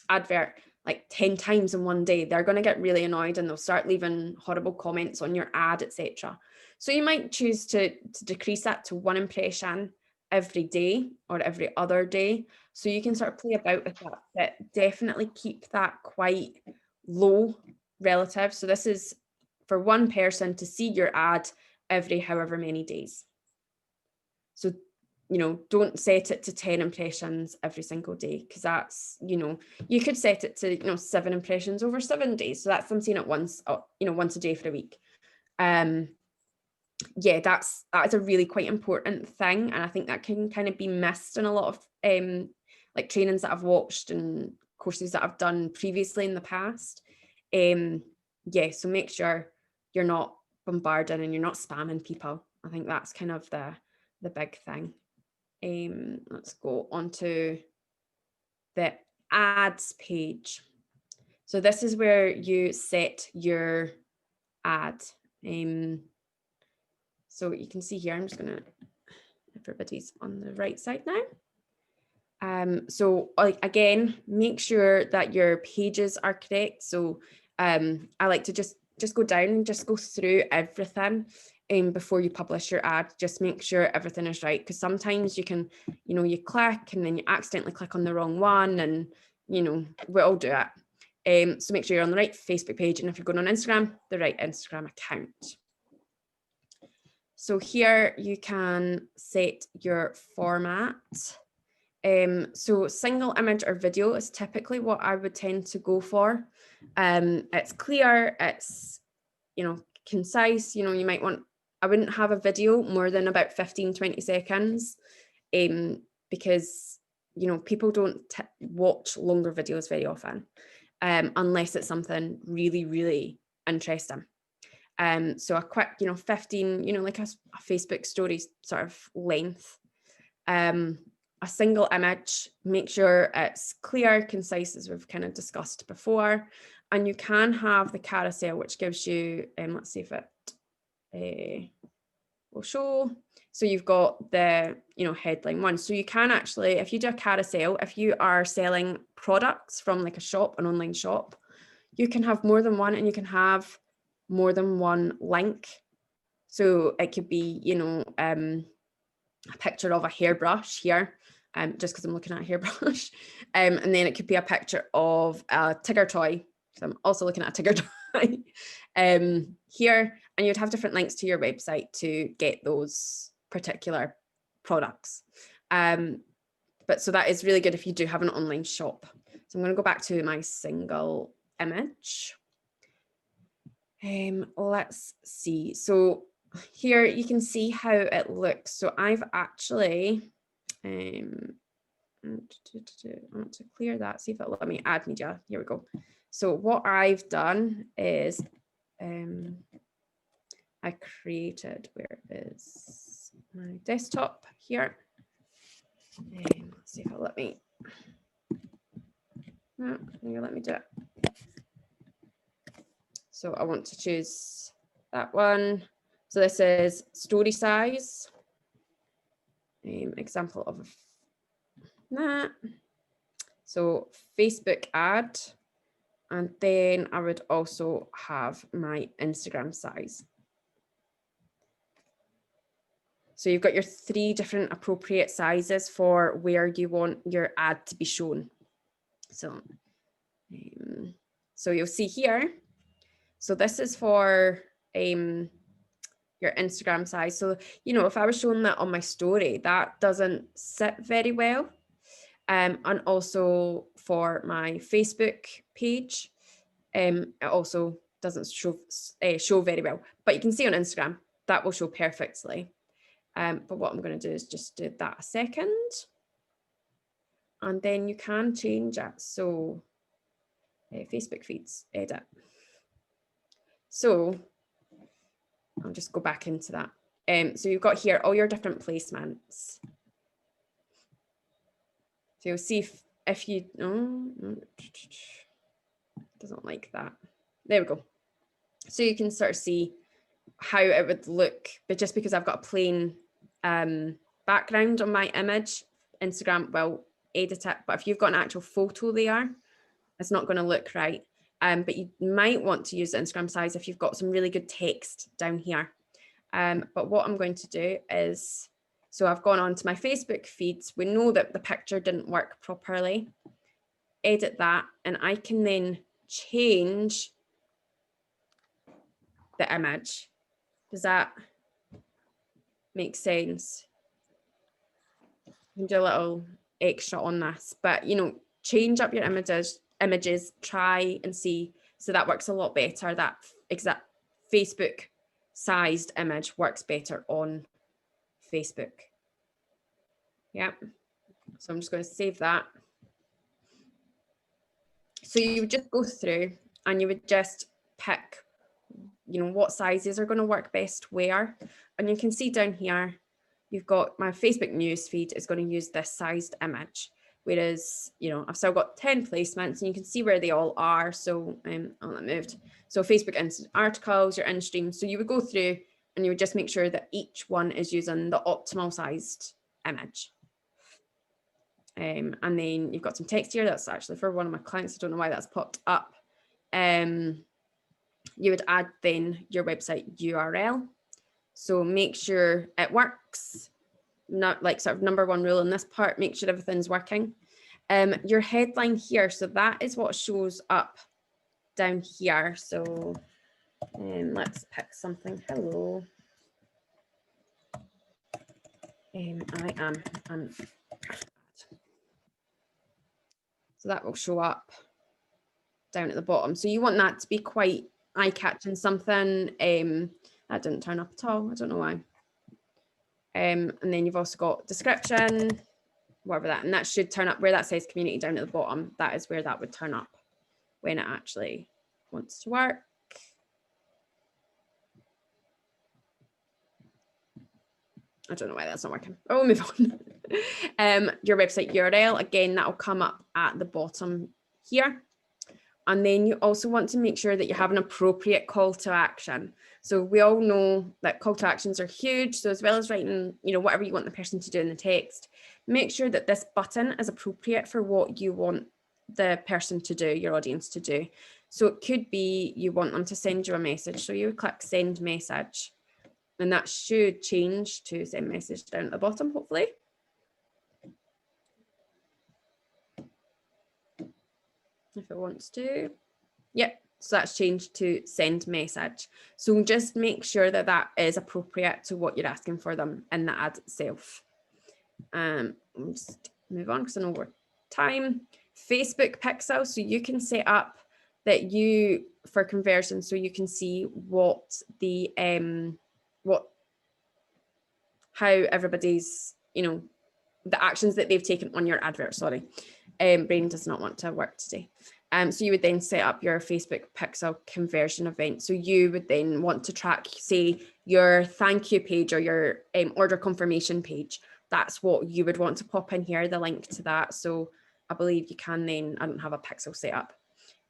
advert like 10 times in one day, they're going to get really annoyed and they'll start leaving horrible comments on your ad, etc. So you might choose to decrease that to 1 impression every day or every other day. So you can sort of play about with that, but definitely keep that quite low relative. So this is for one person to see your ad every however many days. So, you know, don't set it to 10 impressions every single day, because that's, you know, you could set it to, you know, 7 impressions over 7 days. So that's them seeing it once, you know, once a day for a week. Yeah, that's a really quite important thing, and I think that can kind of be missed in a lot of like trainings that I've watched and courses that I've done previously in the past. Yeah, so make sure you're not bombarding and you're not spamming people. I think that's kind of the big thing. Let's go on to the ads page. So this is where you set your ad. So you can see here, I'm just going to, everybody's on the right side now. So like, again, make sure that your pages are correct. So I like to just go down and just go through everything before you publish your ad. Just make sure everything is right, because sometimes you can, you know, you click and then you accidentally click on the wrong one, and you know, we all do it. So make sure you're on the right Facebook page, and if you're going on Instagram, the right Instagram account. So here you can set your format. So single image or video is typically what I would tend to go for. It's clear, it's, you know, concise. You know, you might want, I wouldn't have a video more than about 15-20 seconds, because, you know, people don't watch longer videos very often, unless it's something really, really interesting. So a quick, you know, 15, you know, like a Facebook story sort of length. A single image, make sure it's clear, concise, as we've kind of discussed before. And you can have the carousel, which gives you, let's see if it will show. So you've got the, you know, headline one. So you can actually, if you do a carousel, if you are selling products from like a shop, an online shop, you can have more than one, and you can have more than one link. So it could be, you know, a picture of a hairbrush here, just because I'm looking at a hairbrush, and then it could be a picture of a Tigger toy. So I'm also looking at a Tigger toy here, and you'd have different links to your website to get those particular products. But so that is really good if you do have an online shop. So I'm going to go back to my single image. Let's see. So here you can see how it looks. So I've actually, I want to clear that, see if it'll let me add media. Here we go. So what I've done is I created, where is my desktop here? Let's see if it'll let me. No, let me do it. So I want to choose that one. So this is story size. example of that. So Facebook ad, and then I would also have my Instagram size. So you've got your 3 different appropriate sizes for where you want your ad to be shown. So, so you'll see here. So this is for your Instagram size. So, you know, if I was showing that on my story, that doesn't sit very well. And also for my Facebook page, it also doesn't show very well. But you can see on Instagram, that will show perfectly. But what I'm going to do is just do that a second. And then you can change it. So Facebook feeds, edit. So I'll just go back into that. So you've got here all your different placements. So you'll see if you, doesn't like that. There we go. So you can sort of see how it would look, but just because I've got a plain background on my image, Instagram will edit it. But if you've got an actual photo there, it's not going to look right. But you might want to use the Instagram size if you've got some really good text down here. But what I'm going to do is, so I've gone on to my Facebook feeds. We know that the picture didn't work properly. Edit that, and I can then change the image. Does that make sense? You can do a little extra on this, but you know, change up your images, try and see. So that works a lot better. That exact Facebook sized image works better on Facebook. Yeah. So I'm just going to save that. So you would just go through and you would just pick, you know, what sizes are going to work best where. And you can see down here, you've got my Facebook news feed is going to use this sized image. Whereas, you know, I've still got 10 placements and you can see where they all are. So oh, that moved. So Facebook instant articles, your in-stream. So you would go through and you would just make sure that each one is using the optimal sized image. And then you've got some text here. That's actually for one of my clients. I don't know why that's popped up. You would add then your website URL. So make sure it works. Not like sort of number 1 rule in this part, make sure everything's working. Your headline here, so that is what shows up down here. So let's pick something. Hello. I am. So that will show up down at the bottom. So you want that to be quite eye-catching something. That didn't turn up at all. I don't know why. And then you've also got description, whatever that, and that should turn up where that says community down at the bottom. That is where that would turn up when it actually wants to work. I don't know why that's not working. Oh, we'll move on. Your website URL, again, that will come up at the bottom here. And then you also want to make sure that you have an appropriate call to action. So we all know that call to actions are huge. So as well as writing, you know, whatever you want the person to do in the text, make sure that this button is appropriate for what you want the person to do, your audience to do. So it could be you want them to send you a message. So you would click send message, and that should change to send message down at the bottom, hopefully. If it wants to. Yep, so that's changed to send message. So just make sure that that is appropriate to what you're asking for them in the ad itself. We'll just move on because I know we're time. Facebook pixel, so you can set up that you for conversion, so you can see what the how everybody's, you know, the actions that they've taken on your advert. Sorry, brain does not want to work today. So you would then set up your Facebook pixel conversion event. So you would then want to track, say, your thank you page or your order confirmation page. That's what you would want to pop in here, the link to that. So I believe you can then, I don't have a pixel set up,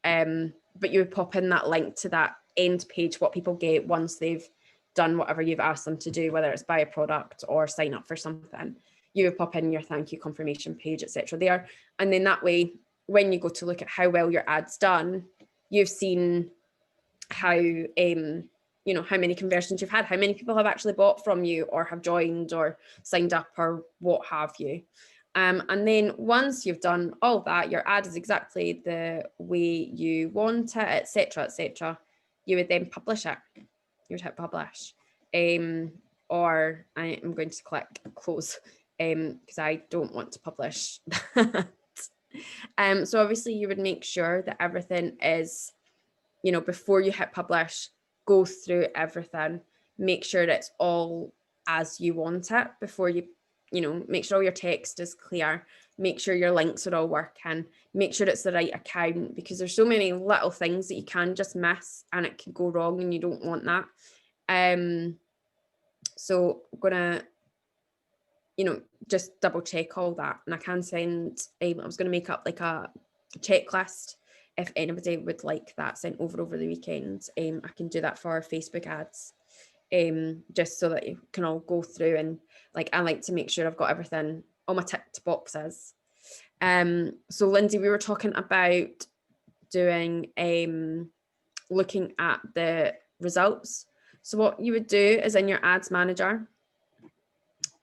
but you would pop in that link to that end page, what people get once they've done whatever you've asked them to do, whether it's buy a product or sign up for something. you would pop in your thank you confirmation page, etc. there. And then that way, when you go to look at how well your ad's done, you've seen how, you know, how many conversions you've had, how many people have actually bought from you or have joined or signed up or what have you. And then once you've done all that, your ad is exactly the way you want it, etc., you would then publish it. You would hit publish. Or I am going to click close because I don't want to publish that. So obviously you would make sure that everything is, you know, before you hit publish, go through everything, make sure it's all as you want it before you know, make sure all your text is clear, make sure your links are all working, make sure it's the right account, because there's so many little things that you can just miss and it can go wrong and you don't want that. So I'm gonna, you know, just double check all that, and I can send, I was gonna make up like a checklist if anybody would like that sent over the weekend. I can do that for Facebook ads, just so that you can all go through, and like I like to make sure I've got everything, all my ticked boxes. So Lindsay, we were talking about doing looking at the results. So what you would do is in your ads manager,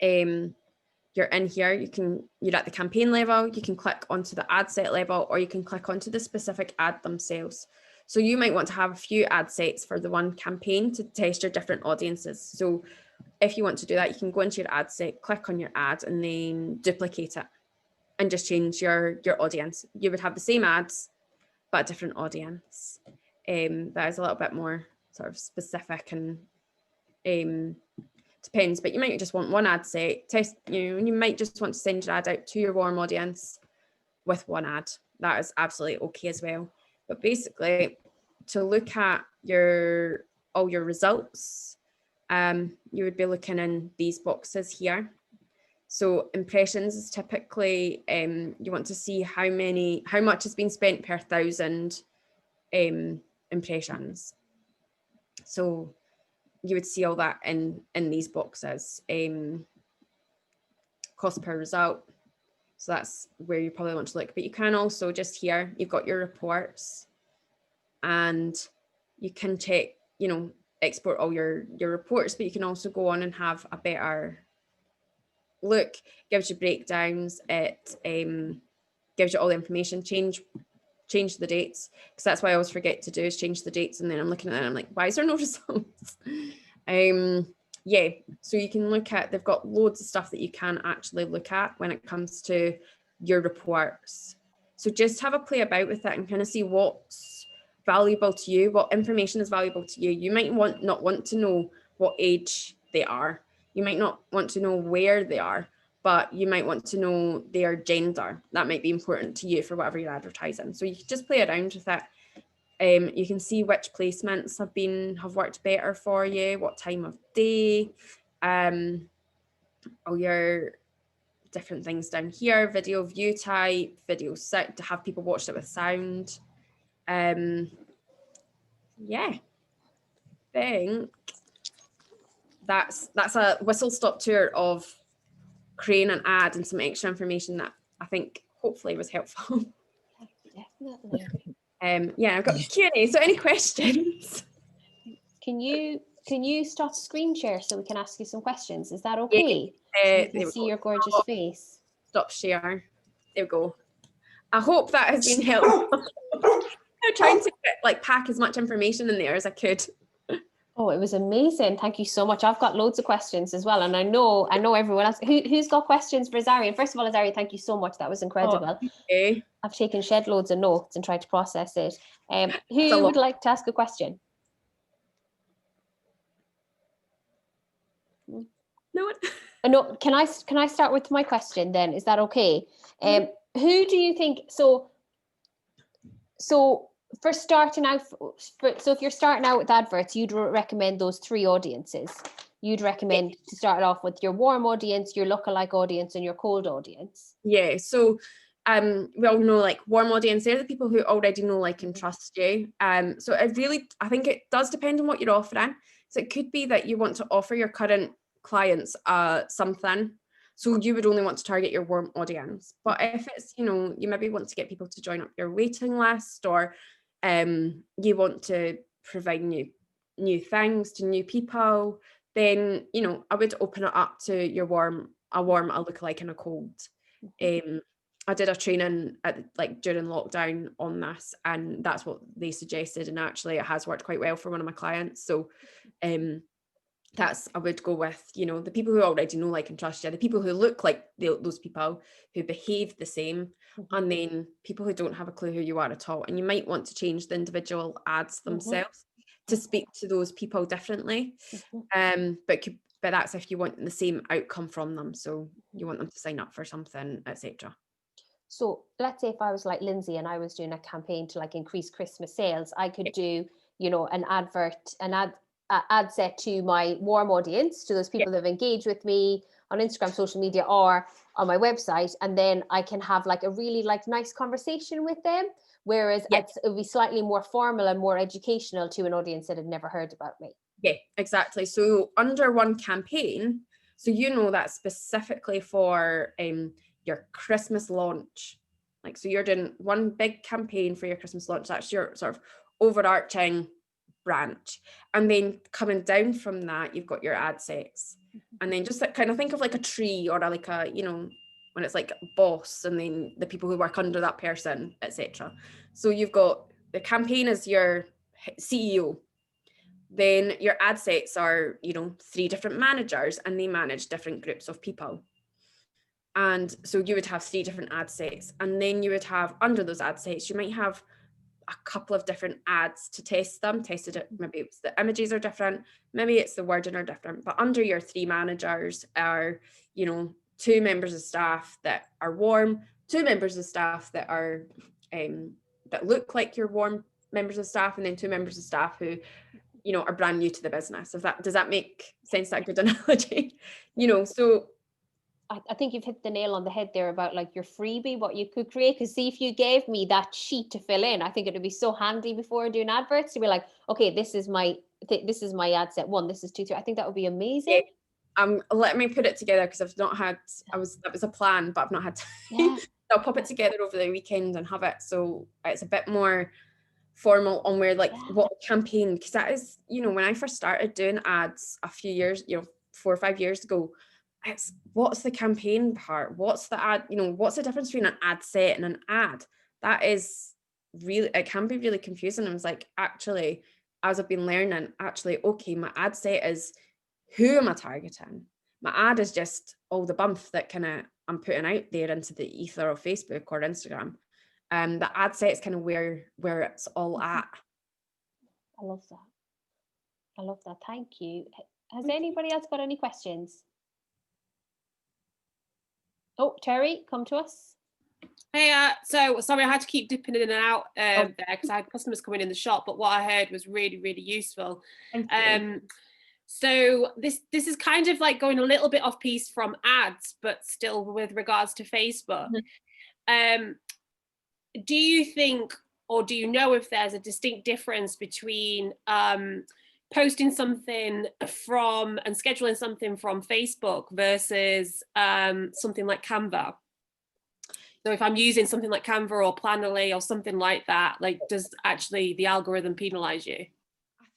you're in here, you're at the campaign level, you can click onto the ad set level, or you can click onto the specific ad themselves. So you might want to have a few ad sets for the one campaign to test your different audiences. So if you want to do that, you can go into your ad set, click on your ad, and then duplicate it and just change your audience. You would have the same ads, but a different audience. That is a little bit more sort of specific and depends, but you might just want one ad set, test, you might just want to send your ad out to your warm audience with one ad. That is absolutely okay as well. But basically, to look at all your results, you would be looking in these boxes here. So impressions is typically, you want to see how much has been spent per 1,000 impressions. So you would see all that in these boxes. Cost per result. So that's where you probably want to look. But you can also just here, you've got your reports, and you can check, export all your reports, but you can also go on and have a better look. Gives you breakdowns. It gives you all the information. Change the dates, because that's what I always forget to do, is change the dates, and then I'm looking at it and I'm like, why is there no results? Yeah, so you can look at, they've got loads of stuff that you can actually look at when it comes to your reports. So just have a play about with it and kind of see what's valuable to you, what information is valuable to you. You might not want to know what age they are. You might not want to know where they are, but you might want to know their gender. That might be important to you for whatever you're advertising. So you can just play around with it. You can see which placements have worked better for you, what time of day, all your different things down here, video view type, video set to have people watch it with sound. Yeah, I think that's a whistle-stop tour of creating an ad and some extra information that I think hopefully was helpful. Definitely. Yeah, I've got Q&A. So any questions? Can you start screen share so we can ask you some questions? Is that okay? Yeah, So we can see your gorgeous face. Stop share. There we go. I hope that has been helpful. I'm trying to pack as much information in there as I could. Oh, it was amazing. Thank you so much. I've got loads of questions as well. And I know everyone else. Who's got questions for Azarian? First of all, Azarian, thank you so much. That was incredible. Okay. I've taken shed loads of notes and tried to process it. Who would like to ask a question? No one? No, can I start with my question then? Is that okay? Who do you think, so for starting out, so if you're starting out with adverts, you'd recommend those 3 audiences. You'd recommend to start off with your warm audience, your lookalike audience, and your cold audience. Yeah, so we all know warm audience, they're the people who already know, like, and trust you. So I think it does depend on what you're offering. So it could be that you want to offer your current clients something. So you would only want to target your warm audience. But if it's, you maybe want to get people to join up your waiting list, or you want to provide new things to new people, then, I would open it up to a warm, a lookalike, and a cold. I did a training during lockdown on this, and that's what they suggested, and actually it has worked quite well for one of my clients. So I would go with, the people who already know, like, and trust you, the people who look like those people, who behave the same, and then people who don't have a clue who you are at all. And you might want to change the individual ads themselves to speak to those people differently. But that's if you want the same outcome from them. So you want them to sign up for something, etc. So let's say if I was like Lindsay and I was doing a campaign to like increase Christmas sales, I could do, an ad set to my warm audience, to those people that have engaged with me on Instagram, social media, or on my website, and then I can have like a really like nice conversation with them. Whereas it would be slightly more formal and more educational to an audience that had never heard about me. Yeah, exactly. So under one campaign, so that's specifically for your Christmas launch. Like, so you're doing one big campaign for your Christmas launch. That's your sort of overarching branch. And then coming down from that, you've got your ad sets. And then just kind of think of like a tree, or like a, when it's like boss, and then the people who work under that person, etc. So you've got the campaign as your CEO. Then your ad sets are, 3 different managers, and they manage different groups of people. And so you would have 3 different ad sets, and then you would have, under those ad sets, you might have a couple of different ads to test them. Maybe it's the images are different, maybe it's the wording are different. But under your 3 managers are, 2 members of staff that are warm, 2 members of staff that are that look like your warm members of staff, and then 2 members of staff who are brand new to the business. Does that make sense? That good analogy? So I think you've hit the nail on the head there about like your freebie, what you could create. Because see, if you gave me that sheet to fill in, I think it would be so handy before doing adverts to be like, okay, this is my ad set 1, this is 2, 3. I think that would be amazing. Let me put it together, because that was a plan, but I've not had time. Yeah. I'll pop it together over the weekend and have it, so it's a bit more formal on where, like, what campaign, because that is, when I first started doing ads a few years, 4 or 5 years ago, it's what's the campaign part, what's the ad, what's the difference between an ad set and an ad? That is really, it can be really confusing. I was like, actually, as I've been learning, okay, my ad set is, who am I targeting? My ad is just all the bump that kind of I'm putting out there into the ether of Facebook or Instagram. The ad set is kind of where it's all at. I love that. Thank you. Has anybody else got any questions? Oh, Terry, come to us. Hey, so sorry, I had to keep dipping in and out there because I had customers coming in the shop, but what I heard was really, really useful. So this is kind of like going a little bit off piece from ads, but still with regards to Facebook. Do you think, or do you know if there's a distinct difference between posting something from and scheduling something from Facebook versus something like Canva? So if I'm using something like Canva or Planoly or something like that, like, does actually the algorithm penalize you?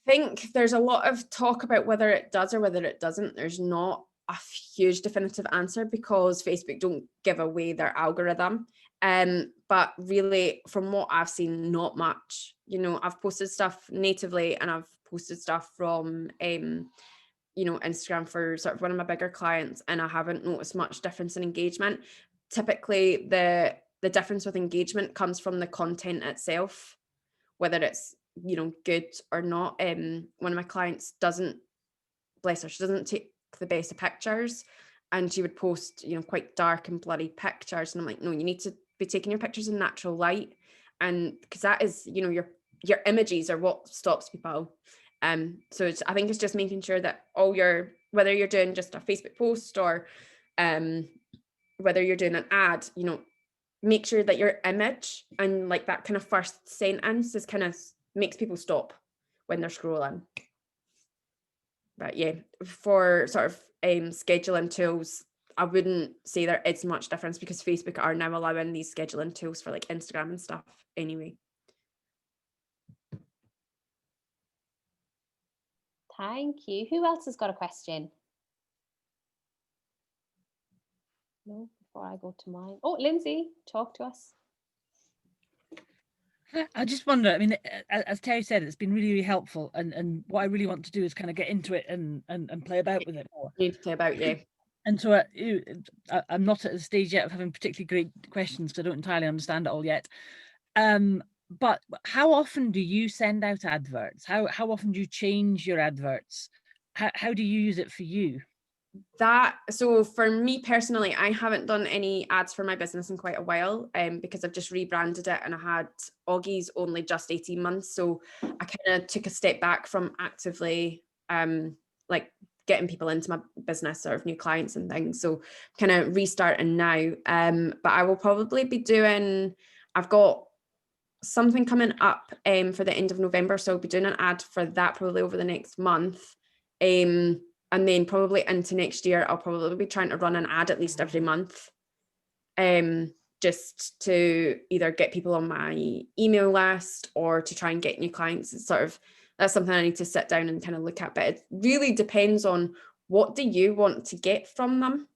I think there's a lot of talk about whether it does or whether it doesn't. There's not a huge definitive answer, because Facebook don't give away their algorithm. But really, from what I've seen, not much. I've posted stuff natively, and I've posted stuff from Instagram for sort of one of my bigger clients, and I haven't noticed much difference in engagement. Typically, the difference with engagement comes from the content itself, whether it's good or not. One of my clients doesn't, bless her, she doesn't take the best of pictures, and she would post quite dark and blurry pictures, and I'm like, no, you need to be taking your pictures in natural light, and because that is your images are what stops people. So I think it's just making sure that whether you're doing just a Facebook post or whether you're doing an ad, make sure that your image and like that kind of first sentence is kind of makes people stop when they're scrolling. But yeah, for sort of scheduling tools, I wouldn't say there is much difference because Facebook are now allowing these scheduling tools for like Instagram and stuff anyway. Thank you. Who else has got a question? No, before I go to mine. Oh, Lindsay, talk to us. I just wonder, I mean, as Terry said, it's been really, really helpful. And what I really want to do is kind of get into it and play about with it more. You need to play about, yeah. And so I'm not at the stage yet of having particularly great questions because I don't entirely understand it all yet. But how often do you send out adverts? How often do you change your adverts? How do you use it for you? So for me personally, I haven't done any ads for my business in quite a while, because I've just rebranded it, and I had Augie's only just 18 months. So I kind of took a step back from actively like getting people into my business, sort of new clients and things. So kind of restarting now. But I will probably be I've got something coming up for the end of November. So I'll be doing an ad for that probably over the next month. And then probably into next year, I'll probably be trying to run an ad at least every month, just to either get people on my email list or to try and get new clients. It's that's something I need to sit down and kind of look at. But it really depends on what do you want to get from them.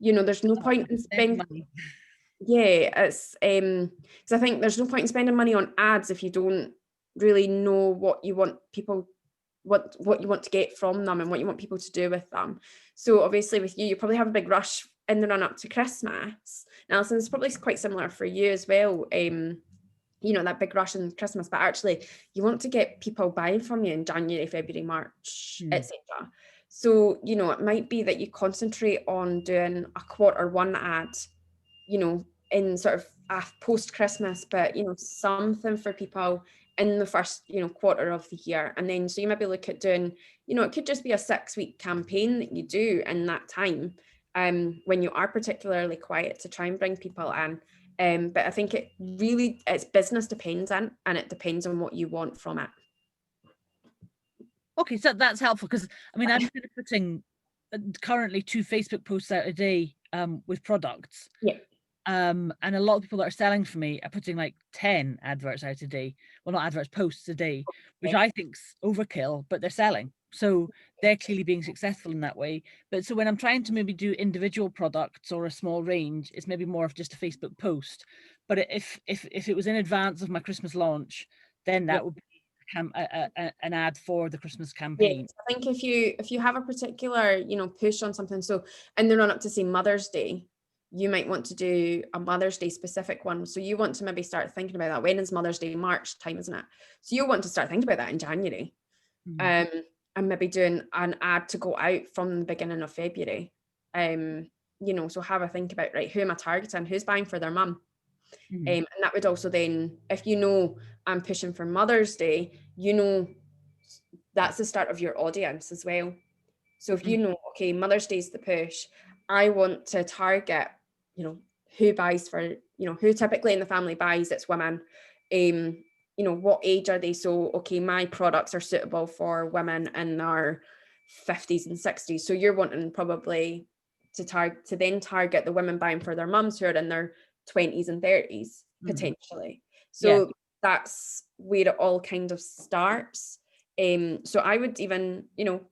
There's no point in spending. Yeah, it's because I think there's no point in spending money on ads if you don't really know what you want people what you want to get from them and what you want people to do with them. So obviously with you probably have a big rush in the run up to Christmas. Now, Alison, it's probably quite similar for you as well. That big rush in Christmas, but actually you want to get people buying from you in January, February, March, etc. So, it might be that you concentrate on doing a Q1 ad, in sort of a post-Christmas, but, something for people in the first, quarter of the year. And then, so you maybe look at doing, it could just be a 6-week campaign that you do in that time, when you are particularly quiet, to try and bring people in. But I think it's business dependent, and it depends on what you want from it. Okay, so that's helpful because I'm kind of putting currently 2 Facebook posts out a day with products. Yeah. And a lot of people that are selling for me are putting like 10 adverts out a day. Well, not adverts, posts a day, which I think's overkill, but they're selling. So they're clearly being successful in that way. But so when I'm trying to maybe do individual products or a small range, it's maybe more of just a Facebook post. But if it was in advance of my Christmas launch, then that would be an ad for the Christmas campaign. Yeah, I think if you have a particular, push on something, so in the run up to say Mother's Day, you might want to do a Mother's Day specific one. So you want to maybe start thinking about that. When is Mother's Day? March time, isn't it? So you'll want to start thinking about that in January. And maybe doing an ad to go out from the beginning of February. So have a think about, right, who am I targeting? Who's buying for their mum? And that would also then, if I'm pushing for Mother's Day, that's the start of your audience as well. So if okay, Mother's Day is the push, I want to target, who buys for, who typically in the family buys, it's women. What age are they? So, okay, my products are suitable for women in their 50s and 60s. So you're wanting probably to then target the women buying for their mums who are in their 20s and 30s potentially. So that's where it all kind of starts. So I would even,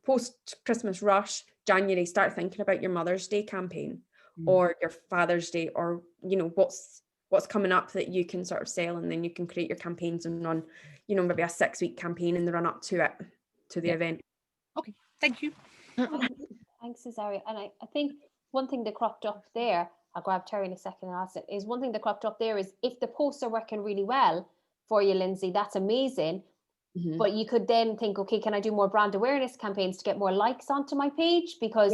post Christmas rush, January, start thinking about your Mother's Day campaign or your Father's Day, or what's coming up that you can sort of sell, and then you can create your campaigns and run, maybe a 6-week campaign in the run up to the event. Okay, thank you. Thanks, Cesaria. And I think one thing that cropped up there, I'll grab Terry in a second and ask it, is one thing that cropped up there is if the posts are working really well for you, Lindsay, that's amazing. But you could then think, okay, can I do more brand awareness campaigns to get more likes onto my page? Because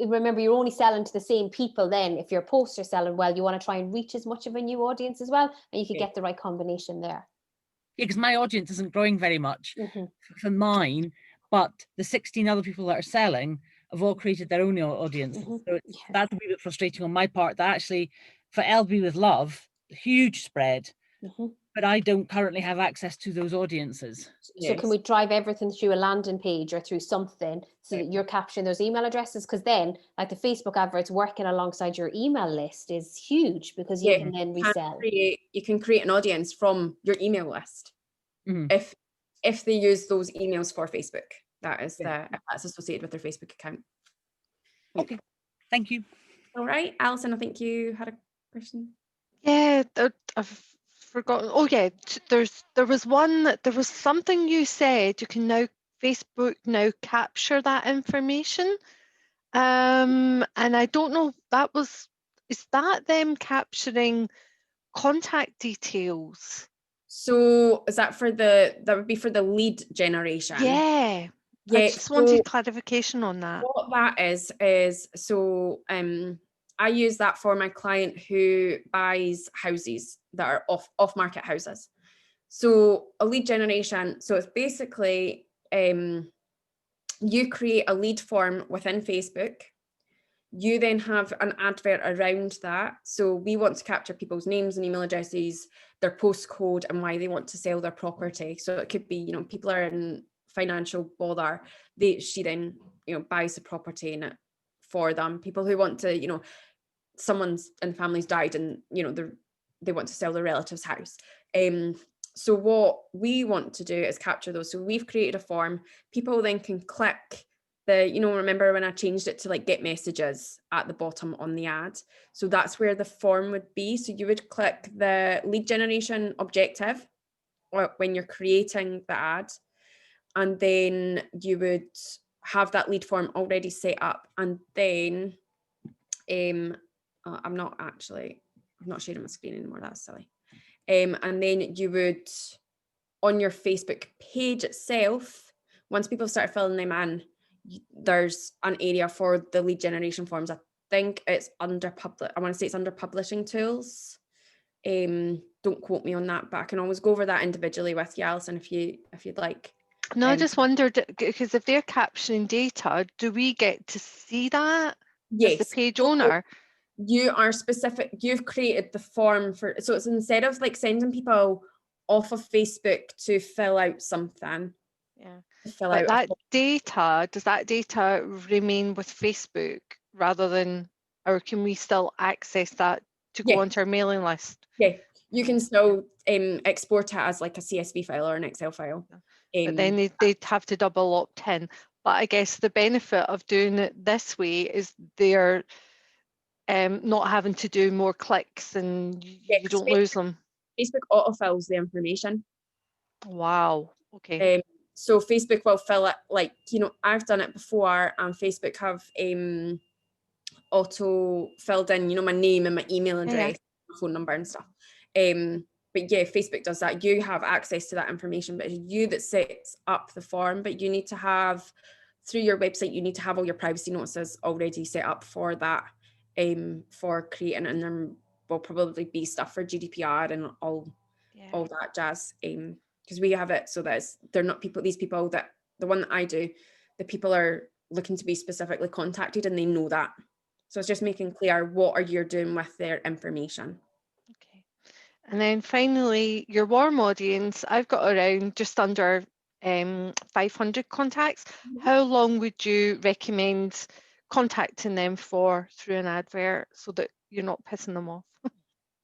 remember, you're only selling to the same people then. If your posts are selling well, you want to try and reach as much of a new audience as well, and you could get the right combination there. Yeah, because my audience isn't growing very much for mine, but the 16 other people that are selling have all created their own audience. So that's a wee bit frustrating on my part, that actually for LB with Love, huge spread. but I don't currently have access to those audiences. So can we drive everything through a landing page or through something so that you're capturing those email addresses? Because then, like, the Facebook adverts working alongside your email list is huge, because you can then resell. You can create an audience from your email list if they use those emails for Facebook. That is if that's associated with their Facebook account. Okay, thank you. All right, Alison, I think you had a question. Yeah, I've forgotten. Oh yeah, there was something you said. You can now, Facebook now capture that information. And I don't know, is that them capturing contact details? So is that would be for the lead generation? Yeah. Yeah, I just wanted clarification on that. What that is so I use that for my client who buys houses that are off market houses. So a lead generation, so it's basically you create a lead form within Facebook. You then have an advert around that. So we want to capture people's names and email addresses, their postcode, and why they want to sell their property. So it could be, people are in financial bother. She then, buys the property in it for them. People who want to, someone's in the family's died and, they want to sell their relative's house. So what we want to do is capture those. So we've created a form. People then can click remember when I changed it to like get messages at the bottom on the ad? So that's where the form would be. So you would click the lead generation objective when you're creating the ad, and then you would have that lead form already set up. And then I'm not sharing my screen anymore. That's silly. And then you would, on your Facebook page itself, once people start filling them in, there's an area for the lead generation forms. I think it's under I want to say it's under publishing tools. Don't quote me on that, but I can always go over that individually with you, Alison, if you'd like. No, I just wondered, because if they're capturing data, do we get to see that as the page owner? You are specific. You've created the form for, so it's instead of like sending people off of Facebook to fill out something. Yeah. But does that data remain with Facebook rather than, or can we still access that to go onto our mailing list? Yeah, you can still export it as like a CSV file or an Excel file. But then they'd have to double opt in. But I guess the benefit of doing it this way is they're not having to do more clicks, and you don't lose them. Facebook autofills the information. Wow. Okay. So Facebook will fill it, like, I've done it before, and Facebook have auto filled in, my name and my email address, my phone number and stuff. But yeah, Facebook does that. You have access to that information, but it's you that sets up the form. But you need to have, through your website, you need to have all your privacy notices already set up for that, for creating, and there will probably be stuff for GDPR and all that jazz. Because we have it so that they're not these people that, the one that I do, the people are looking to be specifically contacted and they know that. So it's just making clear what are you doing with their information. Okay. And then finally, your warm audience, I've got around just under 500 contacts. How long would you recommend contacting them for through an advert so that you're not pissing them off?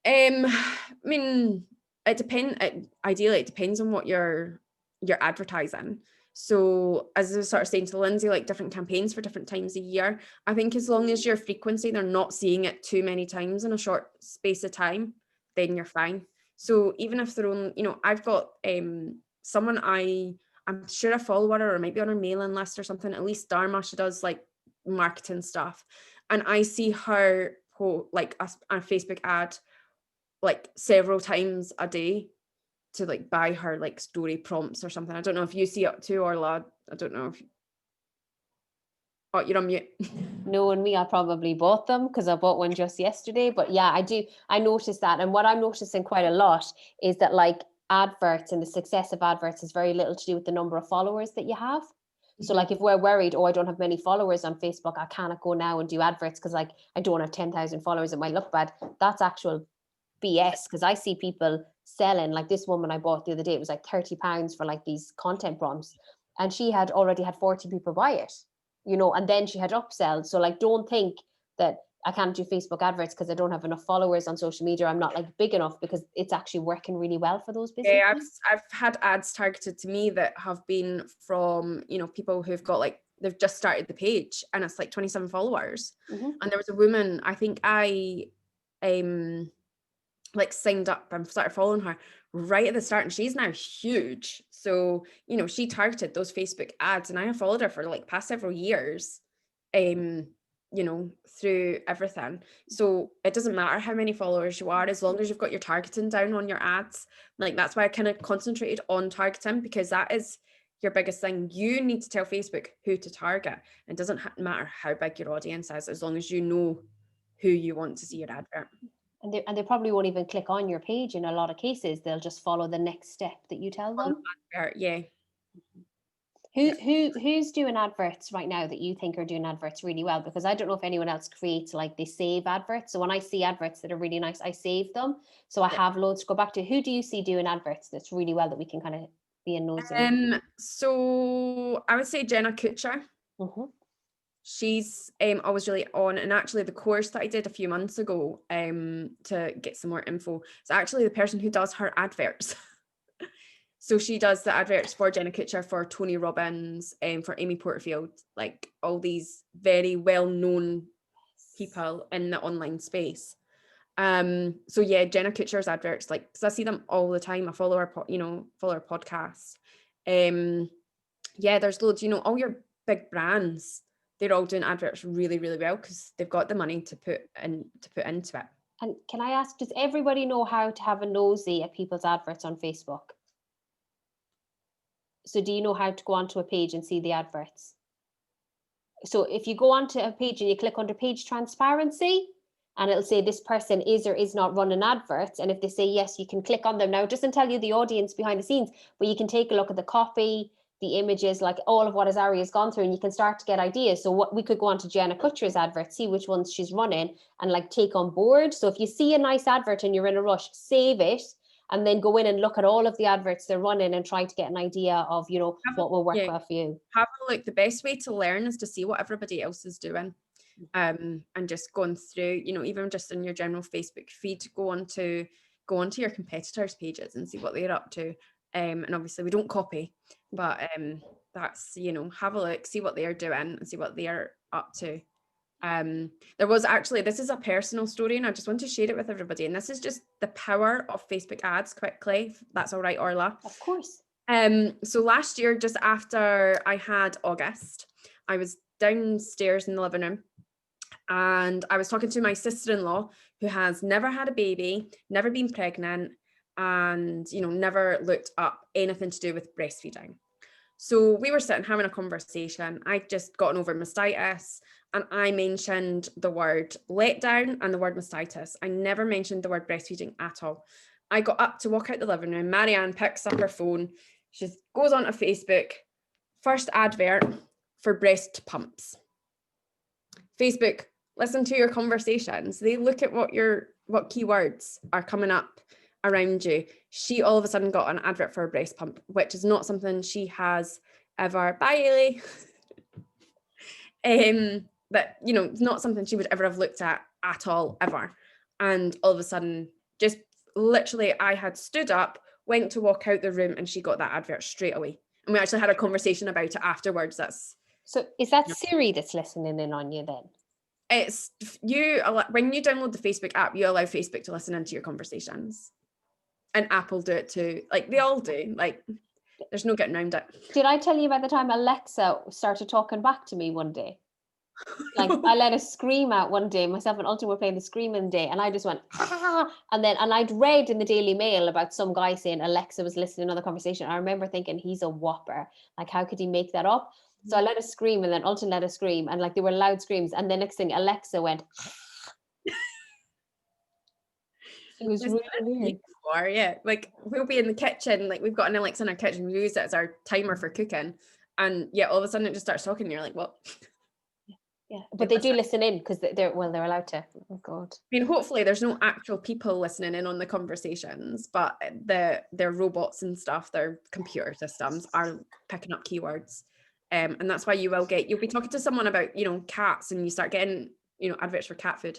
I mean, it depends. Ideally, it depends on what you're advertising. So as I was sort of saying to Lindsay, like different campaigns for different times a year, I think as long as your frequency, they're not seeing it too many times in a short space of time, then you're fine. So even if they're on, I've got someone I'm sure I follow her, or might be on her mailing list or something, at least Dharma, she does like marketing stuff. And I see her like a Facebook ad like several times a day to like buy her like story prompts or something. I don't know if you see it too, Orla. I don't know if you're on mute. No, and me, I probably bought them because I bought one just yesterday. But yeah, I do. I noticed that. And what I'm noticing quite a lot is that like adverts and the success of adverts has very little to do with the number of followers that you have. So like if we're worried, I don't have many followers on Facebook, I cannot go now and do adverts because like I don't have 10,000 followers, it might look bad. That's actual BS, because I see people selling, like this woman I bought the other day, it was like £30 for like these content prompts, and she had already had 40 people buy it, you know, and then she had upsell. So like, don't think that I can't do Facebook adverts because I don't have enough followers on social media. I'm not like big enough, because it's actually working really well for those businesses. Yeah, I've had ads targeted to me that have been from, you know, people who've got like, they've just started the page and it's like 27 followers. Mhm. And there was a woman, I think I like signed up and started following her right at the start, and she's now huge. So, you know, she targeted those Facebook ads, and I have followed her for like past several years, you know, through everything. So it doesn't matter how many followers you are, as long as you've got your targeting down on your ads. Like, that's why I kind of concentrated on targeting, because that is your biggest thing. You need to tell Facebook who to target. It doesn't matter how big your audience is, as long as you know who you want to see your advert. And they probably won't even click on your page in a lot of cases. They'll just follow the next step that you tell them. Yeah. Who's doing adverts right now that you think are doing adverts really well? Because I don't know if anyone else creates, like, they save adverts. So when I see adverts that are really nice, I save them. So I have loads to go back to. Who do you see doing adverts that's really well that we can kind of be a nosy? So I would say Jenna Kutcher. Mm-hmm. She's always really on, and actually the course that I did a few months ago to get some more info, it's actually the person who does her adverts. So she does the adverts for Jenna Kutcher, for Tony Robbins, for Amy Porterfield, like all these very well-known people in the online space. So yeah, Jenna Kutcher's adverts, like, because I see them all the time. I follow her, follow her podcast. Yeah, there's loads, you know, all your big brands, they're all doing adverts really, really well, because they've got the money to put into it. And can I ask, does everybody know how to have a nosy at people's adverts on Facebook? So do you know how to go onto a page and see the adverts? So if you go onto a page and you click under page transparency, and it'll say this person is or is not running adverts. And if they say yes, you can click on them. Now, it doesn't tell you the audience behind the scenes, but you can take a look at the copy, the images, like all of what Ari has gone through, and you can start to get ideas. So what we could go on to Jenna Kutcher's advert, see which ones she's running, and like take on board. So if you see a nice advert and you're in a rush, save it, and then go in and look at all of the adverts they're running and try to get an idea of, you know, what will work well for you. Have a look. The best way to learn is to see what everybody else is doing. And just going through, you know, even just in your general Facebook feed, go onto your competitors' pages and see what they're up to. And obviously we don't copy, but that's, you know, have a look, see what they're doing and see what they're up to. There was actually, this is a personal story, and I just want to share it with everybody. And this is just the power of Facebook ads quickly, if that's all right, Orla. Of course. So last year, just after I had August, I was downstairs in the living room, and I was talking to my sister-in-law, who has never had a baby, never been pregnant, and, you know, never looked up anything to do with breastfeeding. So we were sitting having a conversation. I'd just gotten over mastitis, and I mentioned the word letdown and the word mastitis. I never mentioned the word breastfeeding at all. I got up to walk out the living room. Marianne picks up her phone. She goes onto Facebook. First advert for breast pumps. Facebook, listen to your conversations. They look at what keywords are coming up around you. She all of a sudden got an advert for a breast pump, which is not something she has ever. Bye, Ailey. But, you know, it's not something she would ever have looked at all, ever. And all of a sudden, just literally, I had stood up, went to walk out the room, and she got that advert straight away. And we actually had a conversation about it afterwards. So is that Siri that's listening in on you then? It's you. When you download the Facebook app, you allow Facebook to listen into your conversations, and Apple do it too. Like, they all do. Like, there's no getting around it. Did I tell you about the time Alexa started talking back to me one day? Like, I let a scream out one day. Myself and Ultim were playing the screaming day, and I just went, ah! And I'd read in the Daily Mail about some guy saying Alexa was listening on the conversation. I remember thinking, he's a whopper. Like, how could he make that up? So I let a scream, and then Ultim let a scream, and like, they were loud screams. And the next thing, Alexa went. It was really weird. Yeah, like, we'll be in the kitchen, like, we've got an Alexa in our kitchen, we use it as our timer for cooking, and yeah, all of a sudden it just starts talking, and you're like, what? Yeah, but they do listen in because they're allowed to. Oh God. I mean, hopefully there's no actual people listening in on the conversations, but their robots and stuff, their computer systems are picking up keywords. And that's why you'll be talking to someone about, cats, and you start getting, adverts for cat food.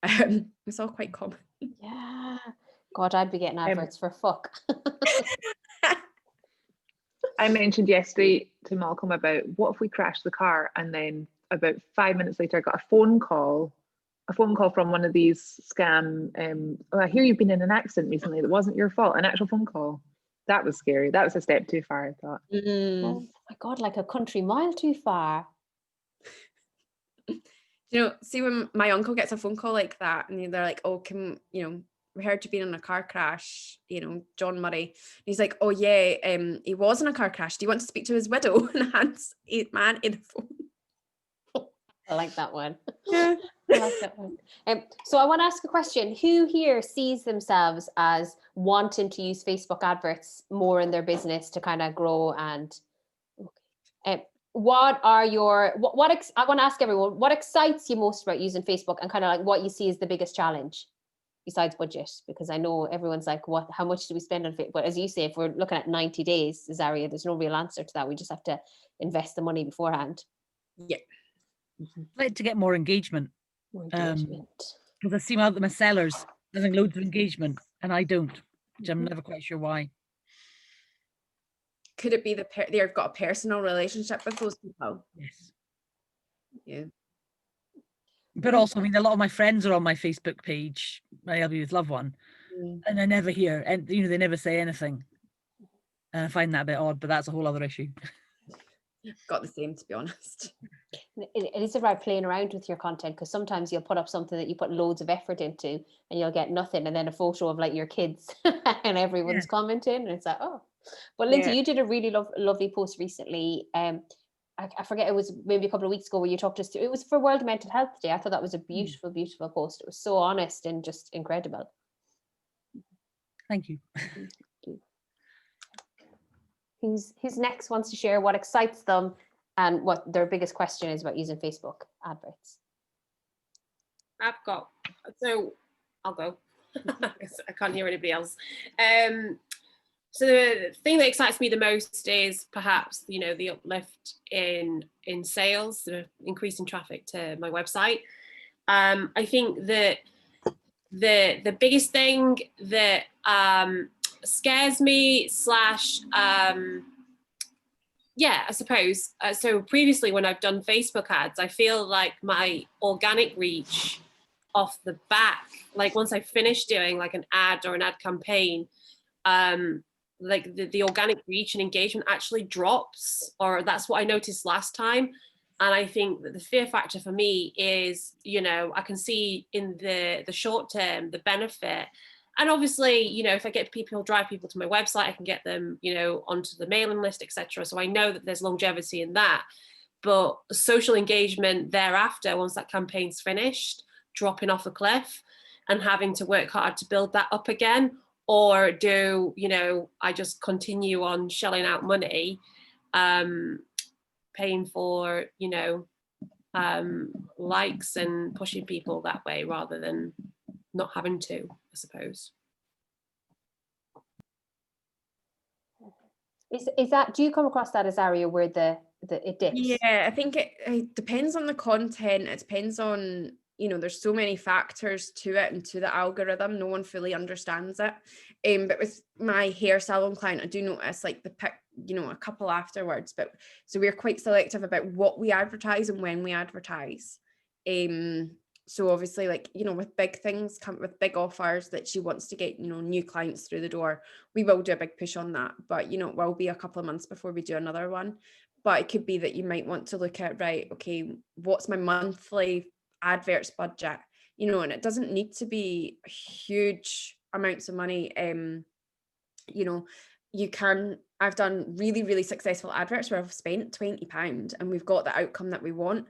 It's all quite common. Yeah. God, I'd be getting adverts for fuck. I mentioned yesterday to Malcolm about what if we crashed the car, and then about 5 minutes later I got a phone call from one of these scam, I hear you've been in an accident recently that wasn't your fault, an actual phone call. That was scary. That was a step too far, I thought. Oh my God, like a country mile too far. See when my uncle gets a phone call like that, and they're like, oh, we heard you've been in a car crash, John Murray. And he's like, oh yeah, he was in a car crash. Do you want to speak to his widow? And hands a man in the phone. I like that one. Yeah. I like that one. So I want to ask a question. Who here sees themselves as wanting to use Facebook adverts more in their business to kind of grow? And what are I want to ask everyone, what excites you most about using Facebook, and kind of like what you see as the biggest challenge besides budget? Because I know everyone's like, how much do we spend on Facebook? But as you say, if we're looking at 90 days, Zaria, there's no real answer to that. We just have to invest the money beforehand. Yeah. I'd like to get more engagement. Because I see my sellers having loads of engagement and I don't, which I'm never quite sure why. Could it be they've got a personal relationship with those people? Yes. Yeah. But also, I mean, a lot of my friends are on my Facebook page, my LB with Love One, and I never hear, and they never say anything. And I find that a bit odd, but that's a whole other issue. Got the same, to be honest. It is about playing around with your content, because sometimes you'll put up something that you put loads of effort into and you'll get nothing, and then a photo of like your kids and everyone's commenting, and it's like, oh. But Lindsay, you did a really lovely post recently. I forget, it was maybe a couple of weeks ago, where you talked us through, it was for World Mental Health Day. I thought that was a beautiful, beautiful post. It was so honest and just incredible. Thank you. Who's next wants to share what excites them and what their biggest question is about using Facebook adverts? I'll go. I can't hear anybody else. So the thing that excites me the most is perhaps, the uplift in sales, the increase in traffic to my website. I think that the biggest thing that scares me I suppose, so previously when I've done Facebook ads, I feel like my organic reach off the back, like once I finish doing like an ad or an ad campaign, like the organic reach and engagement actually drops, or that's what I noticed last time. And I think that the fear factor for me is, I can see in the short term the benefit. And obviously, if I get drive people to my website, I can get them, onto the mailing list, etc. So I know that there's longevity in that. But social engagement thereafter, once that campaign's finished, dropping off a cliff and having to work hard to build that up again, or do, I just continue on shelling out money, paying for, likes and pushing people that way rather than not having to, I suppose. Is that, do you come across that as area where it dips? Yeah, I think it depends on the content. It depends on, there's so many factors to it and to the algorithm. No one fully understands it. But with my hair salon client, I do notice like the pic, a couple afterwards. But so we're quite selective about what we advertise and when we advertise. So obviously, like, with big things come with big offers that she wants to get, new clients through the door, we will do a big push on that. But, it will be a couple of months before we do another one. But it could be that you might want to look at, right, okay, what's my monthly adverts budget? And it doesn't need to be huge amounts of money. I've done really, really successful adverts where I've spent £20 and we've got the outcome that we want.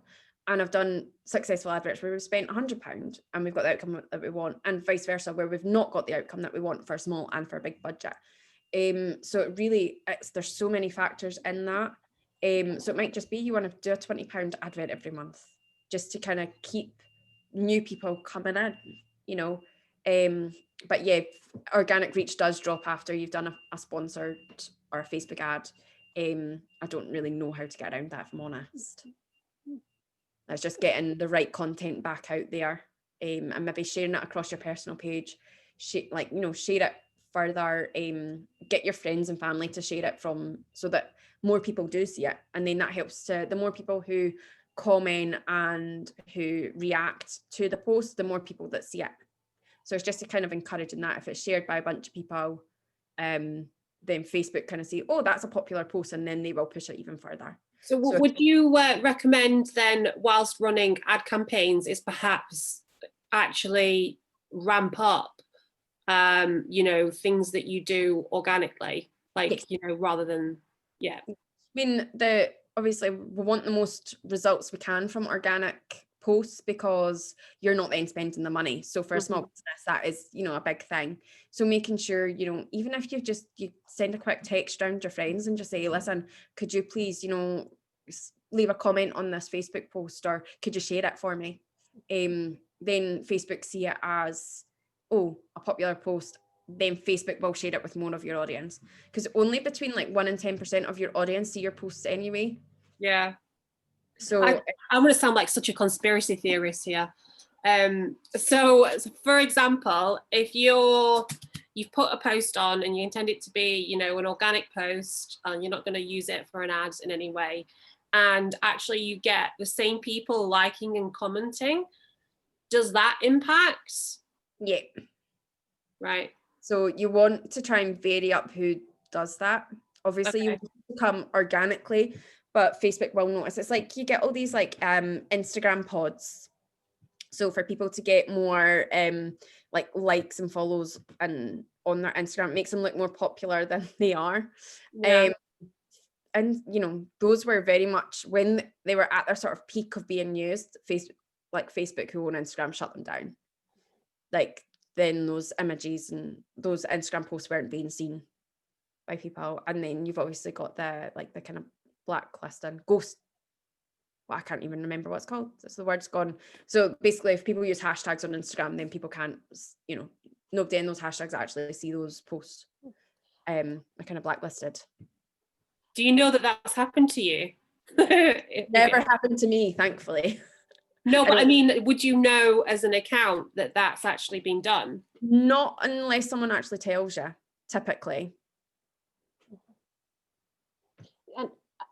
And I've done successful adverts where we've spent £100 and we've got the outcome that we want, and vice versa, where we've not got the outcome that we want for a small and for a big budget. So it really, there's so many factors in that. So it might just be you want to do a £20 advert every month. just to kind of keep new people coming in, you know. But yeah, organic reach does drop after you've done a sponsored or a Facebook ad. I don't really know how to get around that, if I'm honest. That's just getting the right content back out there, and maybe sharing it across your personal page. Share it further. Get your friends and family to share it so that more people do see it, and then that helps to the more people who comment and who react to the post, the more people that see it. So it's just to kind of encouraging that. If it's shared by a bunch of people, then Facebook kind of say, oh, that's a popular post, and then they will push it even further. So would you recommend then, whilst running ad campaigns, is perhaps actually ramp up, things that you do organically, like, rather than, yeah. I mean, obviously we want the most results we can from organic posts, because you're not then spending the money. So for a small business, that is, a big thing. So making sure, even if you send a quick text around your friends and just say, listen, could you please, leave a comment on this Facebook post, or could you share it for me? Then Facebook see it as, oh, a popular post. Then Facebook will share it with more of your audience, because only between like 1 and 10% of your audience see your posts anyway. Yeah. So I'm going to sound like such a conspiracy theorist here. So for example, if you've put a post on and you intend it to be, an organic post, and you're not going to use it for an ad in any way, and actually you get the same people liking and commenting, does that impact? Yeah. Right. So you want to try and vary up who does that. Obviously, you come organically, but Facebook will notice. It's like you get all these like Instagram pods. So for people to get more like likes and follows and on their Instagram, it makes them look more popular than they are. Yeah. And those were very much when they were at their sort of peak of being used. Facebook, who own Instagram, shut them down. Like, then those images and those Instagram posts weren't being seen by people. And then you've obviously got the kind of blacklisting, ghost. Well, I can't even remember what it's called. The word's gone. So basically, if people use hashtags on Instagram, then people can't, nobody in those hashtags actually see those posts. They're kind of blacklisted. Do you know that that's happened to you? It never happened to me, thankfully. No, but I mean, would you know as an account that that's actually been done? Not unless someone actually tells you, typically. And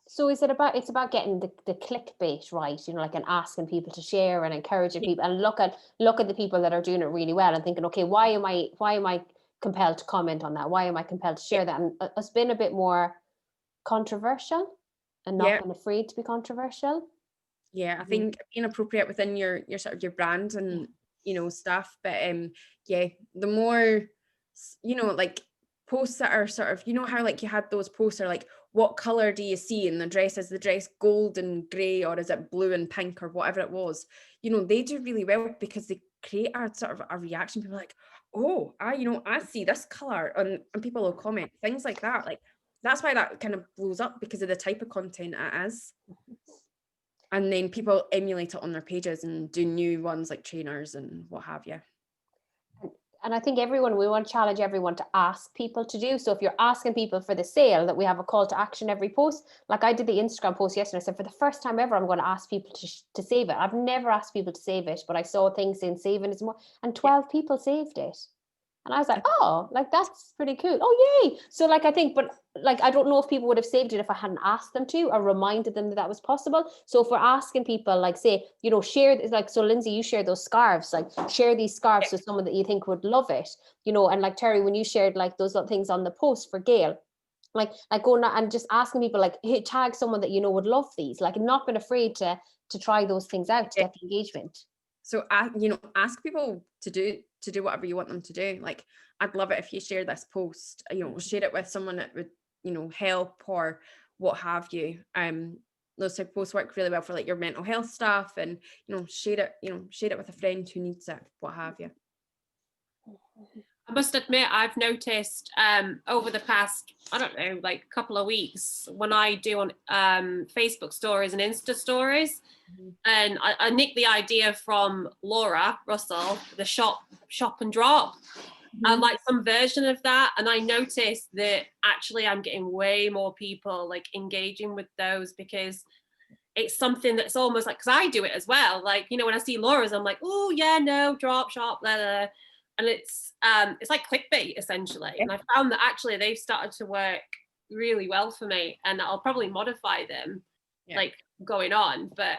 so it's about getting the clickbait right, like, and asking people to share and encouraging people, and look at the people that are doing it really well and thinking, okay, why am I compelled to comment on that? Why am I compelled to share that? And it's been a bit more controversial and not been afraid to be controversial. Yeah, I think being appropriate within your sort of your brand and stuff. But the more like posts that are sort of, how like you had those posts are like, what color do you see in the dress? Is the dress gold and grey, or is it blue and pink, or whatever it was? They do really well because they create a sort of a reaction. People are like, oh, I see this color, and people will comment things like that. Like, that's why that kind of blows up, because of the type of content it is. And then people emulate it on their pages and do new ones like trainers and what have you. And I think we want to challenge everyone to ask people to do. So if you're asking people for the sale, that we have a call to action every post. Like I did the Instagram post yesterday. I said, for the first time ever, I'm going to ask people to save it. I've never asked people to save it, but I saw things saying saving is more, and 12 people saved it. And I was like, oh, like, that's pretty cool. Oh, yay. So like, I think, but like, I don't know if people would have saved it if I hadn't asked them to, or reminded them that was possible. So if we're asking people, like, say, share, like, so Lindsay, you shared those scarves, like, share these scarves with someone that you think would love it, and like Terry, when you shared like those little things on the post for Gail, like going and just asking people, like, hey, tag someone that would love these, like, not being afraid to try those things out to get the engagement. So ask people to do whatever you want them to do. Like, I'd love it if you share this post, share it with someone that would help or what have you. Those type of posts work really well for like your mental health stuff, and share it with a friend who needs it, what have you. I must admit, I've noticed over the past, I don't know, like couple of weeks, when I do on Facebook stories and Insta stories, and I nicked the idea from Laura Russell, the shop and drop. And like some version of that, and I noticed that actually I'm getting way more people like engaging with those, because it's something that's almost like, because I do it as well, like, you know, when I see Laura's, I'm like, oh yeah, no, drop, shop, blah, blah, blah. And it's like clickbait essentially. And I found that actually they've started to work really well for me, and I'll probably modify them like going on, but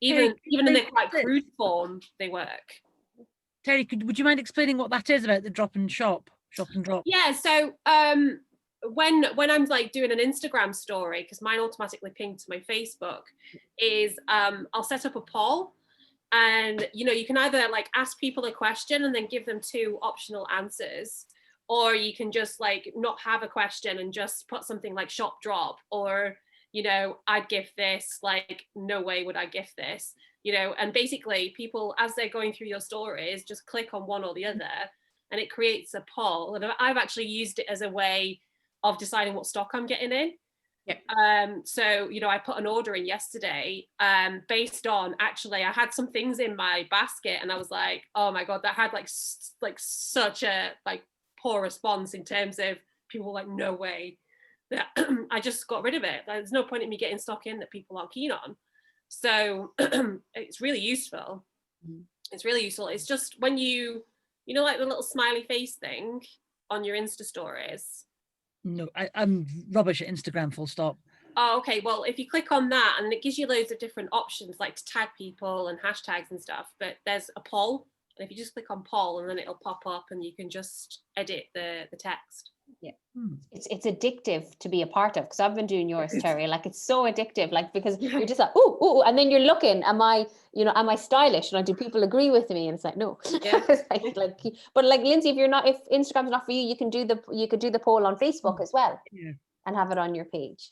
even in their quite crude form, they work. Terry, would you mind explaining what that is about the shop and drop? Yeah, so when I'm like doing an Instagram story, because mine automatically pinged to my Facebook, is I'll set up a poll, and you know, you can either like ask people a question and then give them 2 optional answers, or you can just like not have a question and just put something like shop drop, or you know, I'd gift this, like no way would I gift this, you know. And basically people, as they're going through your stories, just click on one or the other, and it creates a poll. And I've actually used it as a way of deciding what stock I'm getting in. So you know, I put an order in yesterday based on, actually I had some things in my basket and I was like, oh my god, that had like such a like poor response in terms of people like, no way, that I just got rid of it. There's no point in me getting stock in that people aren't keen on. So it's really useful. It's really useful. It's just when you know, like the little smiley face thing on your Insta stories. No, I'm rubbish at Instagram, full stop. Oh, okay. Well, if you click on that, and it gives you loads of different options, like to tag people and hashtags and stuff, but there's a poll. And if you just click on poll, and then it'll pop up and you can just edit the text. Yeah. It's addictive to be a part of, because I've been doing yours, Terry. Like it's so addictive, like, because you're just like, ooh, and then you're looking, am I stylish? Do people agree with me? And it's like, no. Yeah. But like Lindsay, if Instagram's not for you, you could do the poll on Facebook as well, and have it on your page.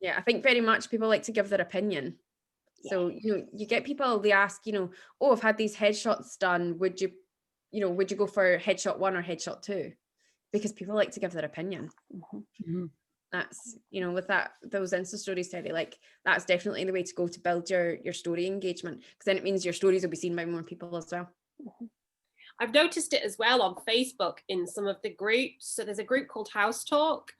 Yeah, I think very much people like to give their opinion. So, you know, you get people, they ask, you know, oh, I've had these headshots done. Would you go for headshot 1 or headshot 2? Because people like to give their opinion. That's, you know, with those Insta stories, Terry, like that's definitely the way to go to build your story engagement, because then it means your stories will be seen by more people as well. I've noticed it as well on Facebook in some of the groups. So there's a group called House Talk,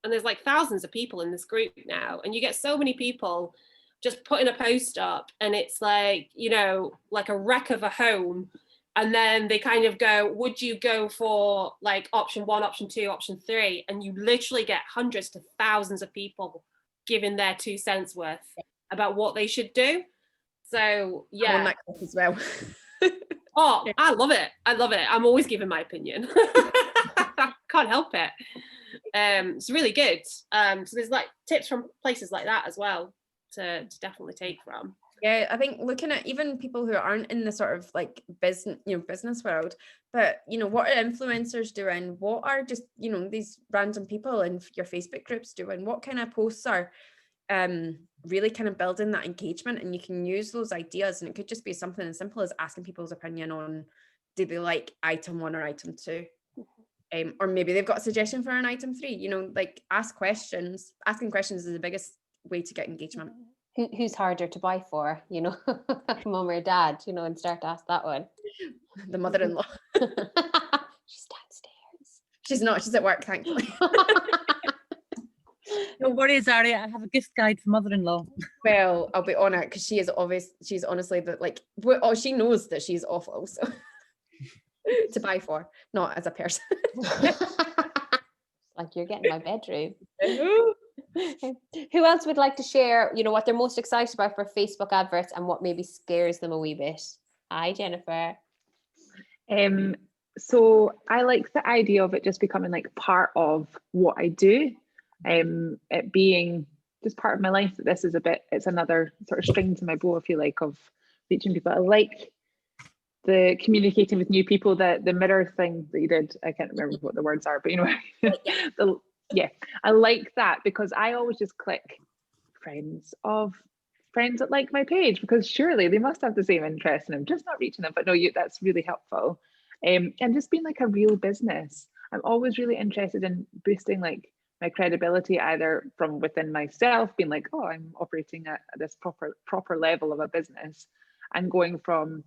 and there's like thousands of people in this group now, and you get so many people just putting a post up, and it's like, you know, like a wreck of a home. And then they kind of go, would you go for like option 1, option 2, option 3? And you literally get hundreds to thousands of people giving their 2 cents worth about what they should do. So yeah. I'm on that clip as well. Oh, I love it. I'm always giving my opinion. Can't help it. It's really good. So there's like tips from places like that as well to definitely take from. Yeah, I think looking at even people who aren't in the sort of like business world, but you know, what are influencers doing? What are just, you know, these random people in your Facebook groups doing? What kind of posts are really kind of building that engagement? And you can use those ideas, and it could just be something as simple as asking people's opinion on, do they like item 1 or item 2? Or maybe they've got a suggestion for an item 3, you know, like ask questions. Asking questions is the biggest way to get engagement. Who's harder to buy for, you know, mum or dad, you know, and start to ask that one. The mother-in-law. She's downstairs. She's not, she's at work, thankfully. Don't worry, Zari, I have a gift guide for mother-in-law. Well, I'll be on it, because she's honestly the like, she knows that she's awful, so to buy for, not as a person. Like, you're getting my bedroom. Who else would like to share, you know, what they're most excited about for Facebook adverts and what maybe scares them a wee bit? Hi, Jennifer. So I like the idea of it just becoming like part of what I do, it being just part of my life. This is it's another sort of string to my bow, if you like, of reaching people. I like the communicating with new people, the mirror thing that you did. I can't remember what the words are, but you know, I like that, because I always just click friends that like my page, because surely they must have the same interest, and I'm just not reaching them. But no, that's really helpful. and just being like a real business. I'm always really interested in boosting like my credibility, either from within myself, being like, oh, I'm operating at this proper level of a business, and going from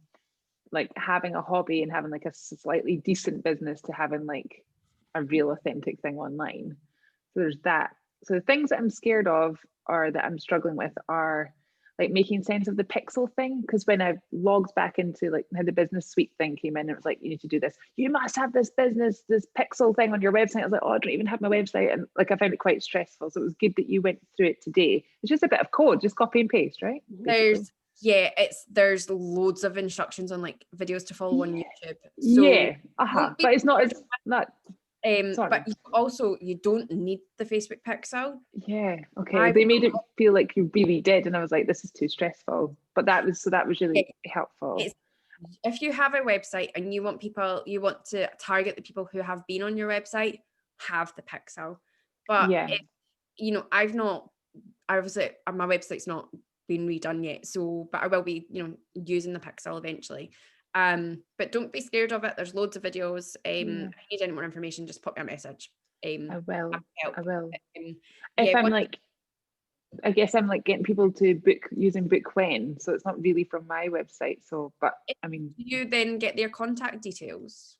like having a hobby and having like a slightly decent business to having like a real authentic thing online. So there's that. So the things that I'm scared of, or that I'm struggling with, are like making sense of the pixel thing. Because when I logged back into like how the business suite thing came in, it was like, you need to do this. You must have this pixel thing on your website. I was like, oh, I don't even have my website. And like, I found it quite stressful. So it was good that you went through it today. It's just a bit of code, just copy and paste, right? There's loads of instructions on like videos to follow on YouTube. So but it's not but you don't need the Facebook pixel. They made it feel like you really did, and I was like, this is too stressful. But that was really helpful. If you have a website and you want to target the people who have been on your website, have the pixel. But obviously my website's not been redone yet, so but I will be using the pixel eventually. But don't be scared of it. There's loads of videos. If you need any more information, just pop me a message. I will. If I guess I'm like getting people to book using Bookwhen, so it's not really from my website. So, but I mean, you then get their contact details.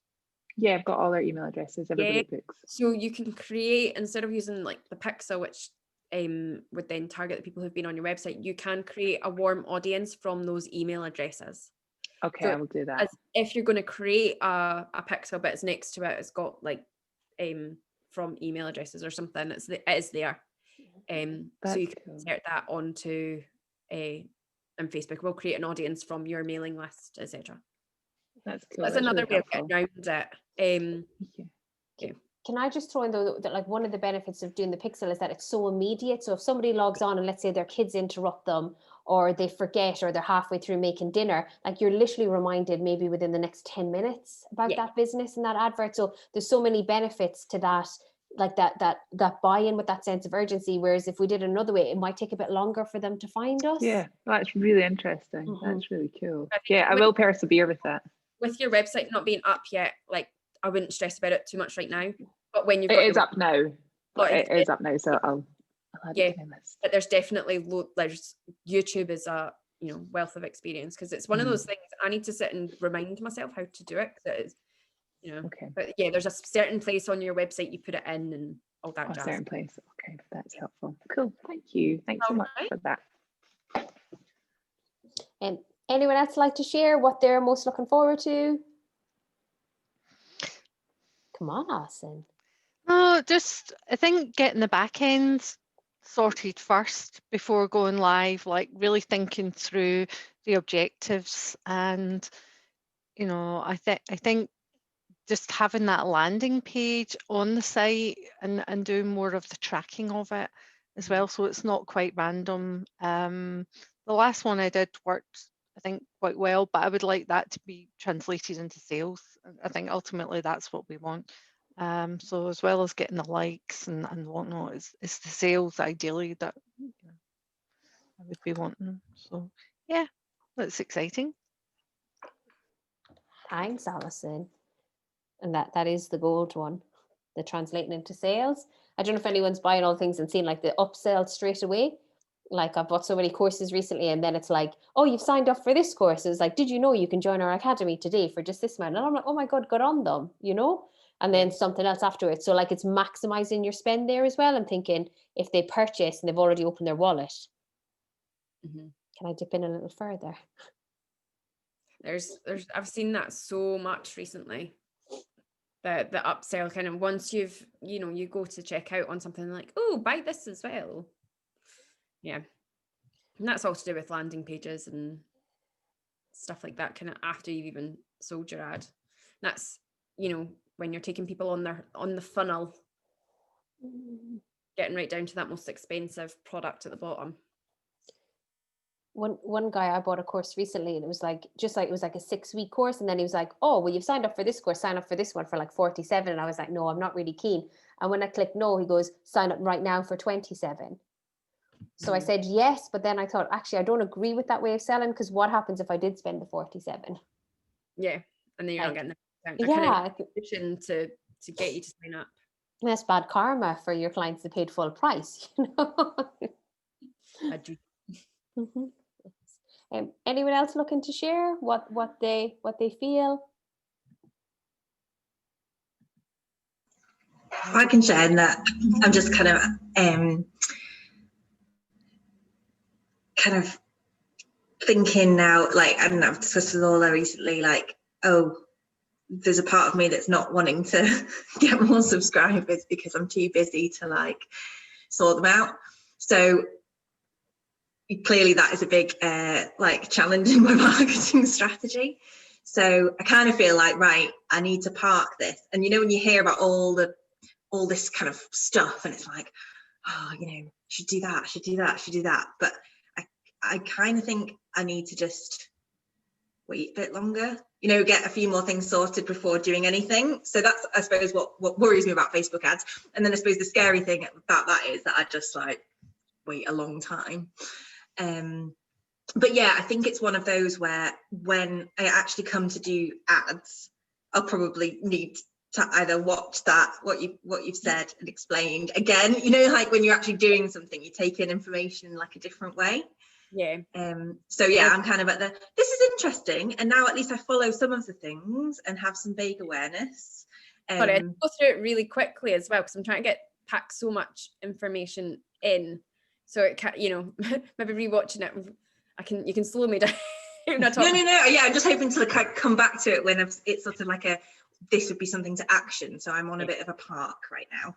Yeah, I've got all their email addresses. Everybody books. So you can create, instead of using like the pixel, which would then target the people who've been on your website, you can create a warm audience from those email addresses. Okay, so I will do that. If you're going to create a pixel, but it's next to it, it's got like from email addresses or something. It is there. So you can insert that onto and Facebook will create an audience from your mailing list, etc. That's cool. That's another way of getting around it. Can I just throw in though that like one of the benefits of doing the pixel is that it's so immediate. So if somebody logs on and let's say their kids interrupt them, or they forget, or they're halfway through making dinner, like you're literally reminded maybe within the next 10 minutes about that business and that advert. So there's so many benefits to that, like that buy-in with that sense of urgency. Whereas if we did it another way, it might take a bit longer for them to find us. Yeah, that's really interesting. That's really cool. I will persevere with that. With your website not being up yet, like I wouldn't stress about it too much right now. But when you've got it is up now. It is up now, so I'll add it to my list. But there's definitely there's YouTube is a wealth of experience, because it's one of those things I need to sit and remind myself how to do it, because it is okay. But yeah, there's a certain place on your website you put it in and all that jazz. A certain place. Okay, that's helpful. Cool. Thank you. Thanks so much for that. And anyone else like to share what they're most looking forward to? Come on, Alison. No, just I think getting the back end sorted first before going live, like really thinking through the objectives, and I think just having that landing page on the site and doing more of the tracking of it as well, so it's not quite random. The last one I did worked, I think, quite well, but I would like that to be translated into sales. I think ultimately that's what we want. So as well as getting the likes and whatnot, it's the sales ideally that I would be wanting. So yeah, that's exciting. Thanks, Alison. And that is the gold one, the translating into sales. I don't know if anyone's buying all things and seeing like the upsell straight away. Like I've bought so many courses recently, and then it's like, oh, you've signed up for this course. It's like, did you know you can join our academy today for just this amount? And I'm like, oh my God, got on them, and then something else afterwards. So like it's maximizing your spend there as well. I'm thinking if they purchase and they've already opened their wallet, can I dip in a little further? There's I've seen that so much recently. The upsell kind of, once you've you go to check out on something like, oh, buy this as well. Yeah, and that's all to do with landing pages and stuff like that, kind of after you've even sold your ad. That's when you're taking people on the funnel, getting right down to that most expensive product at the bottom. One guy, I bought a course recently, and it was like it was like a 6-week course, and then he was like, oh, well, you've signed up for this course, sign up for this one for like 47. And I was like, no, I'm not really keen. And when I clicked no, he goes, sign up right now for 27. So I said yes, but then I thought, actually, I don't agree with that way of selling, because what happens if I did spend the 47? Yeah, and then you're not getting the kind Yeah, of position to get you to sign up. that's bad karma for your clients that paid full price, you know. I do. Mhm. Anyone else looking to share what they feel? I can share in that. I'm just kind of thinking now, like, I mean, I've discussed with Lola recently, like, oh, there's a part of me that's not wanting to get more subscribers because I'm too busy to like sort them out. So clearly that is a big like challenge in my marketing strategy. So I kind of feel like, right, I need to park this. And you know, when you hear about all this kind of stuff and it's like, oh, you know, should do that. But I kind of think I need to just wait a bit longer, you know, get a few more things sorted before doing anything. So that's, I suppose, what worries me about Facebook ads. And then I suppose the scary thing about that is that I just like wait a long time. But yeah, I think it's one of those where when I actually come to do ads, I'll probably need to either watch that, what you've said and explained again, you know, like when you're actually doing something, you take in information in like a different way. Yeah. So yeah, I'm kind of at this is interesting, and now at least I follow some of the things and have some vague awareness. But I go through it really quickly as well, because I'm trying to pack so much information in, so it can, you know, maybe rewatching it, you can slow me down. No, yeah, I'm just hoping to like come back to it when it's sort of like this would be something to action. So I'm on a bit of a park right now.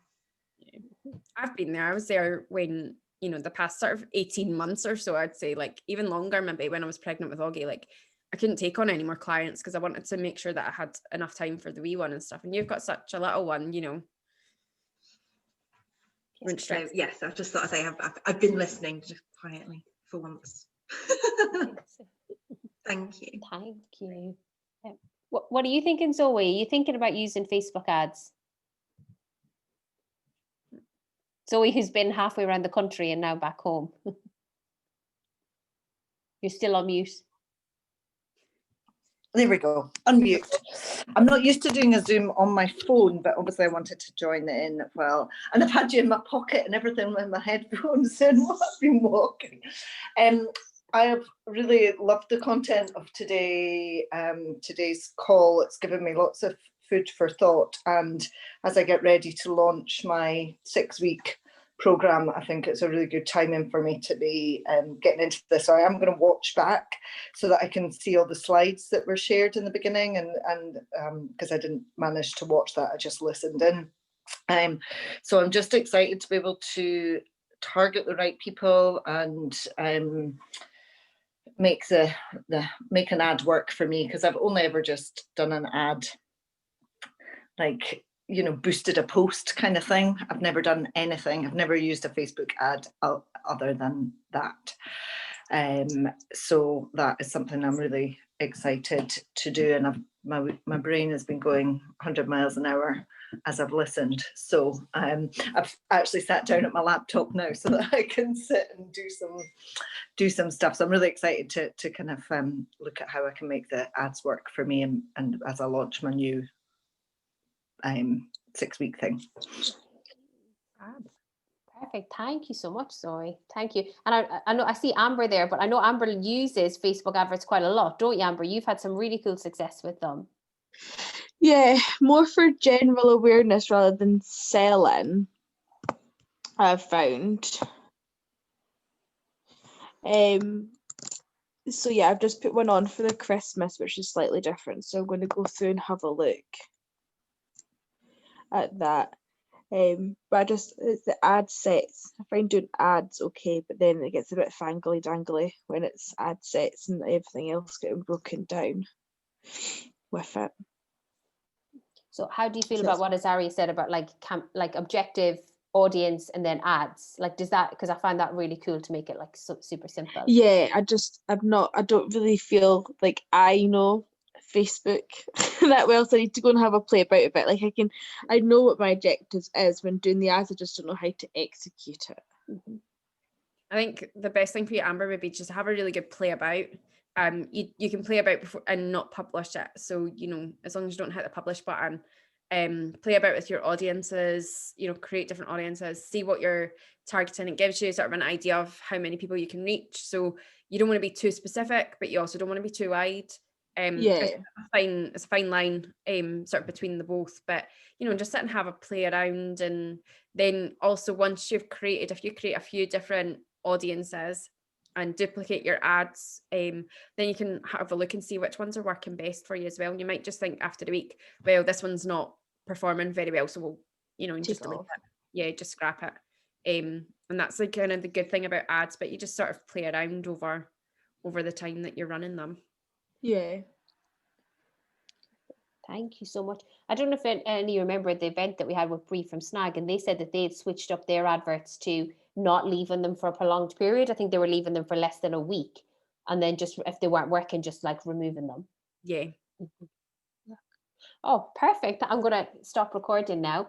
I've been there. I was there when, you know, the past sort of 18 months or so, I'd say, like even longer, maybe, when I was pregnant with Augie. Like I couldn't take on any more clients because I wanted to make sure that I had enough time for the wee one and stuff. And you've got such a little one, you know. So yes, I just thought I'd say I've been listening just quietly for once. Thank you. Thank you. Yeah. What are you thinking, Zoe? Are you thinking about using Facebook ads? Zoe, who's been halfway around the country and now back home. You're still on mute. There we go, unmute. I'm not used to doing a Zoom on my phone, but obviously I wanted to join in well. And I've had you in my pocket and everything with my headphones in while I've been walking. I have really loved the content of today's call. It's given me lots of food for thought. And as I get ready to launch my 6-week program, I think it's a really good timing for me to be getting into this. So I am going to watch back so that I can see all the slides that were shared in the beginning, and because I didn't manage to watch that, I just listened in. So I'm just excited to be able to target the right people and make an ad work for me, because I've only ever just done an ad, like, you know, boosted a post kind of thing. I've never done anything. I've never used a Facebook ad other than that. So that is something I'm really excited to do, and my brain has been going 100 miles an hour as I've listened. So I've actually sat down at my laptop now so that I can sit and do some stuff. So I'm really excited to kind of look at how I can make the ads work for me and as I launch my new 6-week thing. Perfect. Thank you so much, Zoe. Thank you. And I know I see Amber there, but I know Amber uses Facebook adverts quite a lot, don't you, Amber? You've had some really cool success with them. Yeah, more for general awareness rather than selling, I've found. So yeah, I've just put one on for the Christmas, which is slightly different. So I'm going to go through and have a look at that. But it's the ad sets. I find doing ads okay, but then it gets a bit fangly dangly when it's ad sets and everything else getting broken down with it. So how do you feel about what Azari said about like objective audience and then ads? Like, does that, because I find that really cool to make it like super simple. Yeah, I don't really feel like I know Facebook that well, so I need to go and have a play about it. But like I know what my objectives is when doing the ads, I just don't know how to execute it. I think the best thing for you, Amber, would be just to have a really good play about you can play about before and not publish it. So, you know, as long as you don't hit the publish button, play about with your audiences, you know, create different audiences, see what you're targeting. It gives you sort of an idea of how many people you can reach. So you don't want to be too specific, but you also don't want to be too wide. Yeah. It's a fine line sort of between the both, but you know, just sit and have a play around. And then also, once you've created, if you create a few different audiences and duplicate your ads, then you can have a look and see which ones are working best for you as well. And you might just think after a week, well, this one's not performing very well, so we'll, you know, just delete it. Yeah, just scrap it. And that's like kind of the good thing about ads, but you just sort of play around over the time that you're running them. Yeah. Thank you so much. I don't know if any remember the event that we had with Bree from Snag, and they said that they had switched up their adverts to not leaving them for a prolonged period. I think they were leaving them for less than a week, and then just if they weren't working, just like removing them. Yeah. Oh, perfect. I'm going to stop recording now.